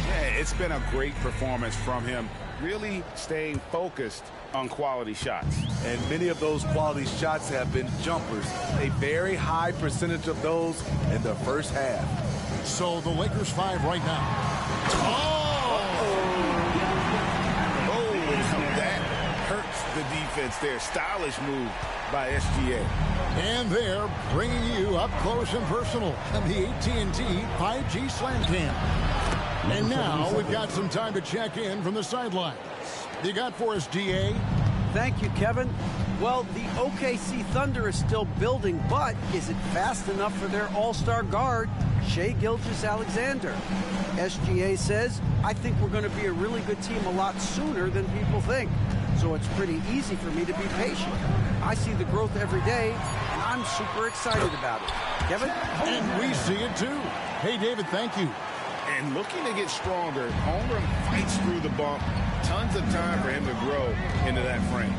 Yeah, it's been a great performance from him, really staying focused on quality shots. And many of those quality shots have been jumpers. A very high percentage of those in the first half. So the Lakers 5 right now. That hurts the defense there. Stylish move by SGA. And they're bringing you up close and personal on the AT&T 5G Slam Cam. And now we've got some time to check in from the sidelines. You got for us, GA? Thank you, Kevin. Well, the OKC Thunder is still building, but is it fast enough for their all-star guard, Shai Gilgeous-Alexander? SGA says, I think we're going to be a really good team a lot sooner than people think. So it's pretty easy for me to be patient. I see the growth every day, and I'm super excited about it. Kevin? And we see it too. Hey, David, thank you. And looking to get stronger, Holmgren fights through the bump. Tons of time for him to grow into that frame.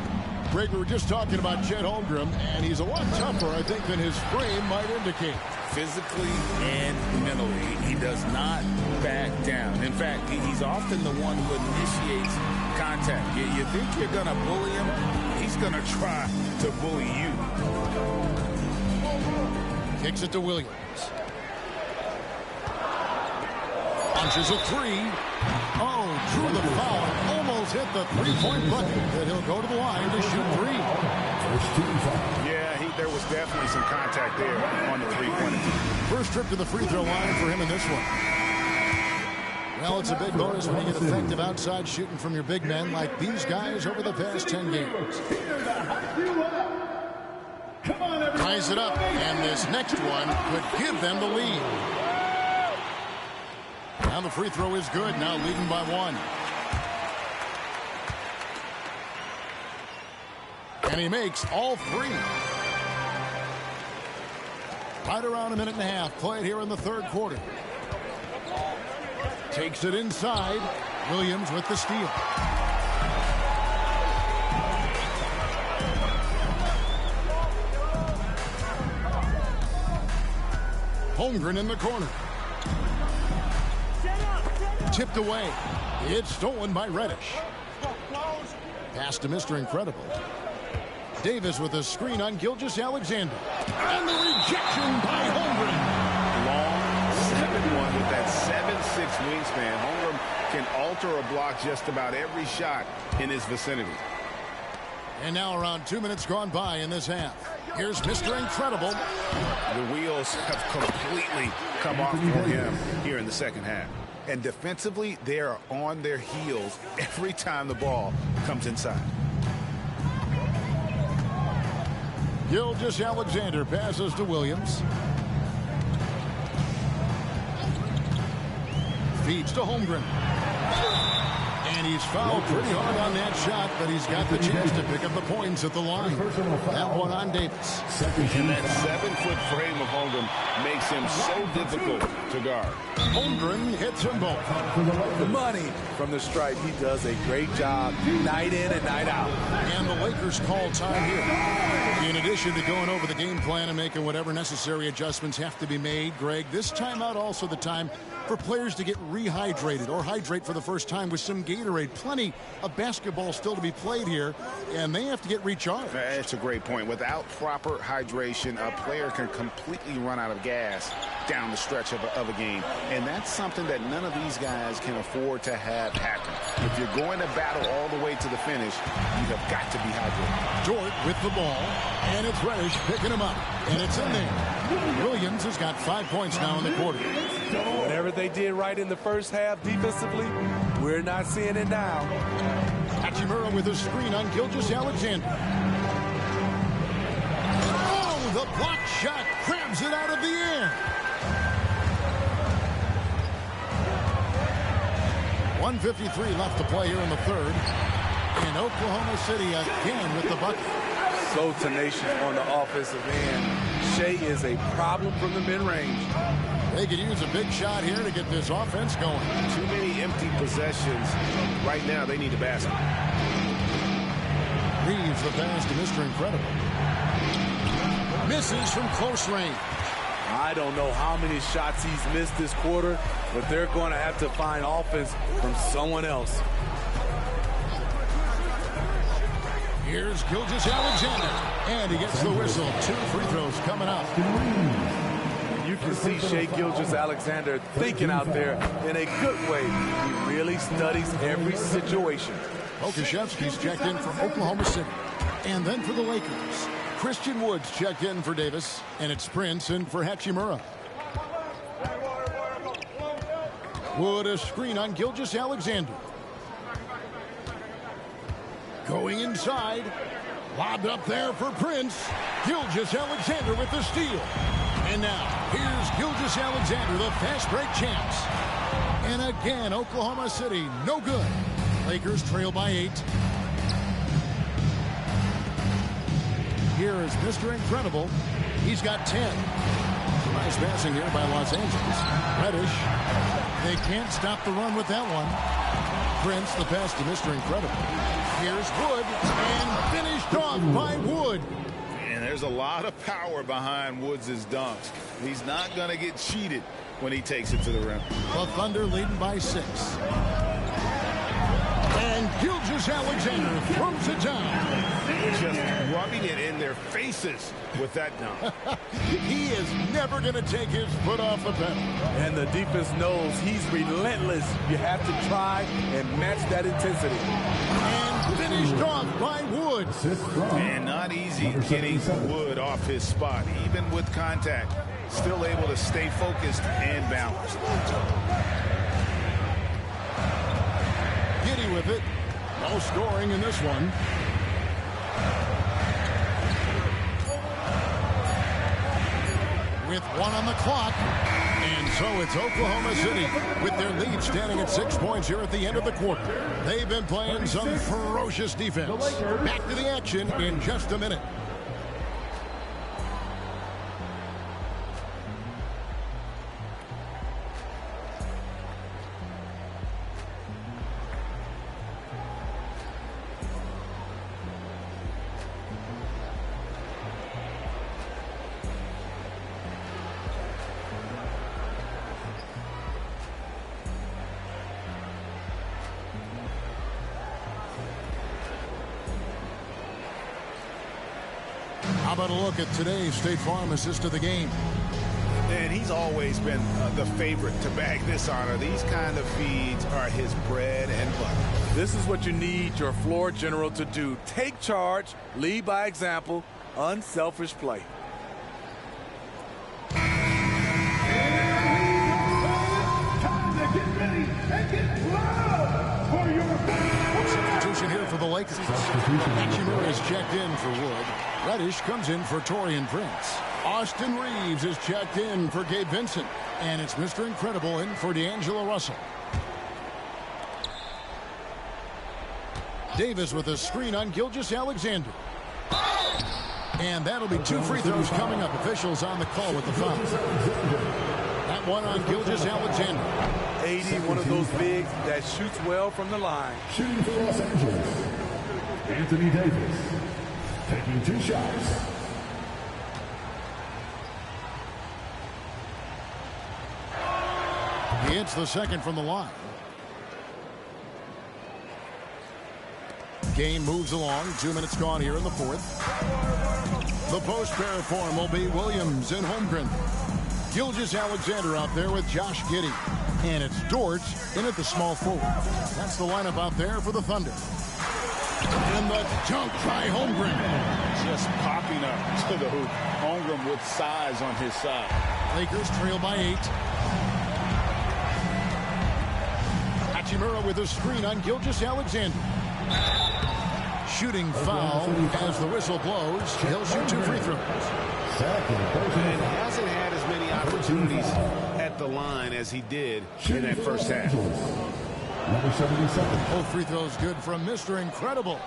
Greg, we were just talking about Chet Holmgren, and he's a lot tougher, I think, than his frame might indicate. Physically and mentally, he does not back down. In fact, he's often the one who initiates contact. You think you're going to bully him, he's going to try to bully you. Kicks it to Williams. Punches a three. Oh, drew the foul. Almost hit the three-point bucket. But he'll go to the line to shoot three. Yeah, there was definitely some contact there on the three-point. First trip to the free throw line for him in this one. Well, it's a big bonus when you get effective outside shooting from your big men like these guys over the past 10 games. Ties it up, and this next one could give them the lead. Now the free throw is good, now leading by one. And he makes all three. Right around a minute and a half played here in the third quarter. Takes it inside. Williams with the steal. Holmgren in the corner. Tipped away. It's stolen by Reddish. Pass to Mr. Incredible. Davis with a screen on Gilgeous-Alexander. And the rejection by Holmgren. Long 7-1 with that 7'6" wingspan. Holmgren can alter a block just about every shot in his vicinity. And now around 2 minutes gone by in this half. Here's Mr. Incredible. The wheels have completely come off for him here in the second half. And defensively, they are on their heels every time the ball comes inside. Gilgeous-Alexander passes to Williams. Feeds to Holmgren. And he's fouled pretty hard on that shot, but he's got the chance to pick up the points at the line. That one on Davis. And that 7-foot frame of Holmgren makes him so difficult to guard. Holmgren hits them both. The money from the stripe. He does a great job night in and night out. And the Lakers call time here. In addition to going over the game plan and making whatever necessary adjustments have to be made, Greg, this timeout also the time for players to get rehydrated or hydrate for the first time with some Gatorade. Plenty of basketball still to be played here, and they have to get recharged. That's a great point. Without proper hydration, a player can completely run out of gas down the stretch of a game. And that's something that none of these guys can afford to have happen. If you're going to battle all the way to the finish, you have got to be hydrated. Dort with the ball, and it's Reddish picking him up, and it's in there. Williams has got 5 points now in the quarter. Whatever they did right in the first half defensively, we're not seeing it now. Hachimura with a screen on Gilgeous-Alexander. Oh, the block shot grabs it out of the air. 1:53 left to play here in the third. And Oklahoma City again with the bucket. So tenacious on the offensive end. Shea is a problem from the mid-range. They could use a big shot here to get this offense going. Too many empty possessions. Right now, they need a basket. Reeves the pass to Mr. Incredible. Misses from close range. I don't know how many shots he's missed this quarter, but they're going to have to find offense from someone else. Here's Gilgeous-Alexander, and he gets the whistle. 2 free throws coming up. You can see Shea Gilgeous-Alexander thinking out there in a good way. He really studies every situation. Okashevsky's checked in for Oklahoma City. And then for the Lakers, Christian Woods checked in for Davis, and it's Prince in for Hachimura. Wood a screen on Gilgeous-Alexander. Going inside. Lobbed up there for Prince. Gilgeous-Alexander with the steal. And now, here's Gilgeous-Alexander, the fast break champs. And again, Oklahoma City, no good. Lakers trail by 8. Here is Mr. Incredible. He's got 10. Nice passing here by Los Angeles. Reddish. They can't stop the run with that one. Prince, the pass to Mr. Incredible. Here's Wood, and finished off by Wood. And there's a lot of power behind Woods' dunks. He's not going to get cheated when he takes it to the rim. The Thunder leading by 6. And Gilgeous-Alexander throws it down. Just rubbing it in their faces with that dunk. He is never going to take his foot off the pedal. And the defense knows he's relentless. You have to try and match that intensity. And finished off by Wood. And not easy getting Wood off his spot. Even with contact, still able to stay focused and balanced. Giddy with it. No scoring in this one. With 1 on the clock. And so it's Oklahoma City with their lead standing at 6 points here at the end of the quarter. They've been playing some ferocious defense. Back to the action in just a minute. How about a look at today's State Farm assist of the game? And he's always been the favorite to bag this honor. These kind of feeds are his bread and butter. This is what you need your floor general to do. Take charge, lead by example, unselfish play. Substitution here for the Lakers. Hachimura is checked in for Wood. Reddish comes in for Taurean Prince. Austin Reeves is checked in for Gabe Vincent. And it's Mr. Incredible in for D'Angelo Russell. Davis with a screen on Gilgeous-Alexander. And that'll be 2 free throws coming up. Officials on the call with the foul. That one on Gilgeous-Alexander. 80, one of those bigs that shoots well from the line. Shooting for Los Angeles, Anthony Davis, taking 2 shots. He hits the second from the line. Game moves along. 2 minutes gone here in the fourth. The post pair form will be Williams and Holmgren. Gilgeous-Alexander out there with Josh Giddey. And it's Dort in at the small forward. That's the lineup out there for the Thunder. And the dunk by Holmgren. Just popping up to the hoop. Holmgren with size on his side. Lakers trail by 8. Hachimura with a screen on Gilgeous-Alexander. Shooting foul as the whistle blows. He'll shoot 2 free throws. And hasn't had as many opportunities at the line as he did in that first half. Number 77. Both free throws good from Mr. Incredible.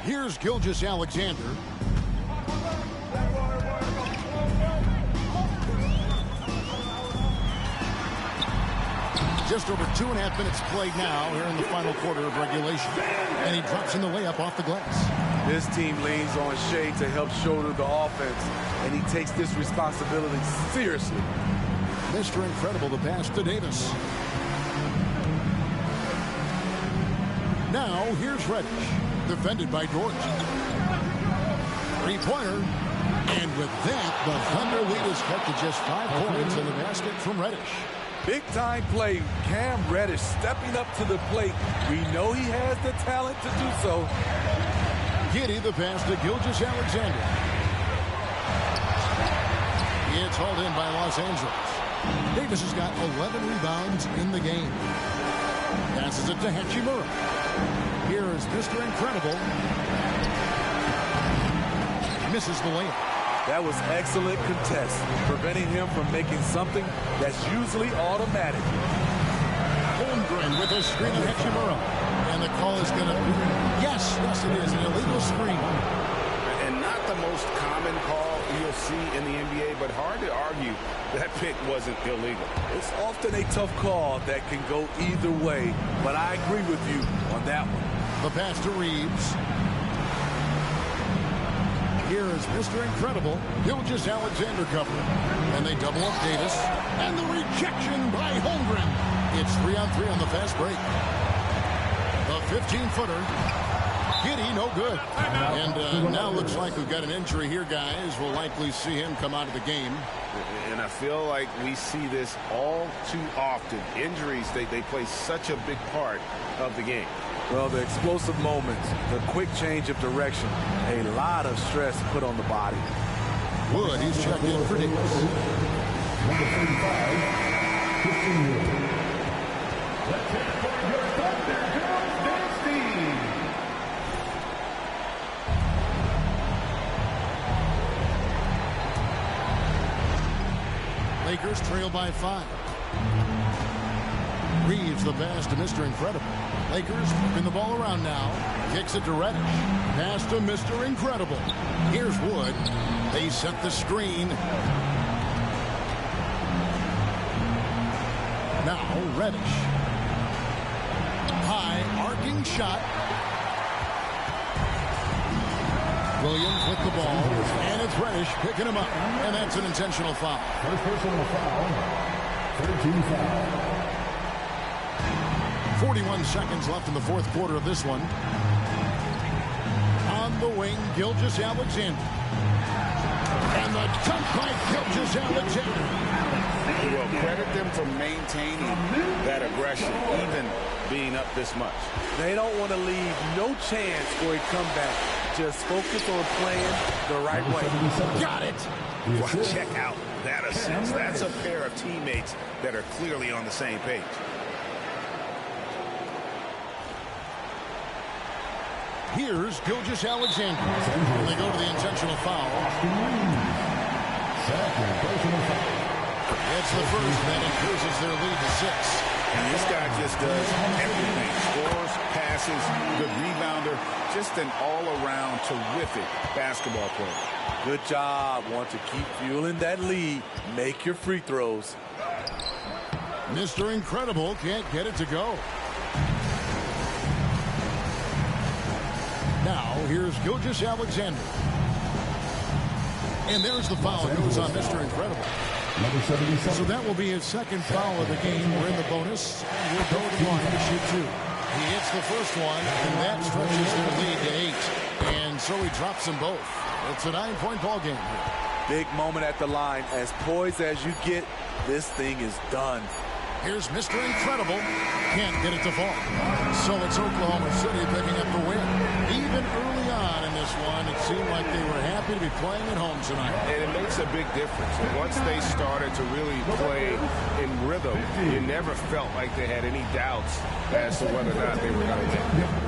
Here's Gilgeous-Alexander. Just over 2.5 minutes played now here in the final quarter of regulation. And he drops in the layup off the glass. This team leans on Shea to help shoulder the offense, and he takes this responsibility seriously. Mr. Incredible, the pass to Davis. Now here's Reddish, defended by George. Three-pointer. And with that, the Thunder lead is cut to just 5 points in the basket from Reddish. Big-time play. Cam Reddish stepping up to the plate. We know he has the talent to do so. Giddey, the pass to Gilgeous-Alexander. It's hauled in by Los Angeles. Davis has got 11 rebounds in the game. Passes it to Hachimura. Here is Mr. Incredible. Misses the layup. That was excellent contest, preventing him from making something that's usually automatic. Holmgren with a screen of Hachimura. And the call is going to be, yes, it is, an illegal screen. And not the most common call you'll see in the NBA, but hard to argue that pick wasn't illegal. It's often a tough call that can go either way, but I agree with you on that one. The pass to Reeves. Here is Mr. Incredible. Gilgeous-Alexander covering. And they double up Davis. And the rejection by Holmgren. It's 3-on-3 on the fast break. The 15-footer. Giddey, no good. And now looks like we've got an injury here, guys. We'll likely see him come out of the game. And I feel like we see this all too often. Injuries, they play such a big part of the game. Well, the explosive moments, the quick change of direction, a lot of stress put on the body. Wood, he's checked in for Davis. Number 35, 15 years. Let's hit it for your Thunder Girls dance team. Lakers trail by 5. Reeves the pass to Mr. Incredible. Lakers flipping the ball around now. Kicks it to Reddish. Pass to Mr. Incredible. Here's Wood. They set the screen. Now Reddish. High arcing shot. Williams with the ball. And it's Reddish picking him up. And that's an intentional foul. First personal foul. 13 foul. 41 seconds left in the fourth quarter of this one. On the wing, Gilgeous-Alexander. And the dunk by Gilgeous-Alexander. Well, credit them for maintaining that aggression, even being up this much. They don't want to leave no chance for a comeback. Just focus on playing the right way. Got it. Well, check out that assist. That's a pair of teammates that are clearly on the same page. Here's Gilgeous-Alexander. They go to the intentional foul. It's the first that increases their lead to 6. And this guy just does everything. Scores, passes, good rebounder. Just an all-around terrific basketball player. Good job. Want to keep fueling that lead. Make your free throws. Mr. Incredible can't get it to go. Now, here's Gilgeous-Alexander. And there's the foul. It goes on Mr. Incredible. Number 77. So that will be his second foul of the game. We're in the bonus. We'll go to the line to shoot 2. He hits the first one, and that stretches their lead to 8. And so he drops them both. It's a 9-point ball game here. Big moment at the line. As poised as you get, this thing is done. Here's Mr. Incredible. Can't get it to fall. So it's Oklahoma City picking up the win. Even early on in this one, it's seemed like they were happy to be playing at home tonight. And it makes a big difference. And once they started to really play in rhythm, you never felt like they had any doubts as to whether or not they were going to win.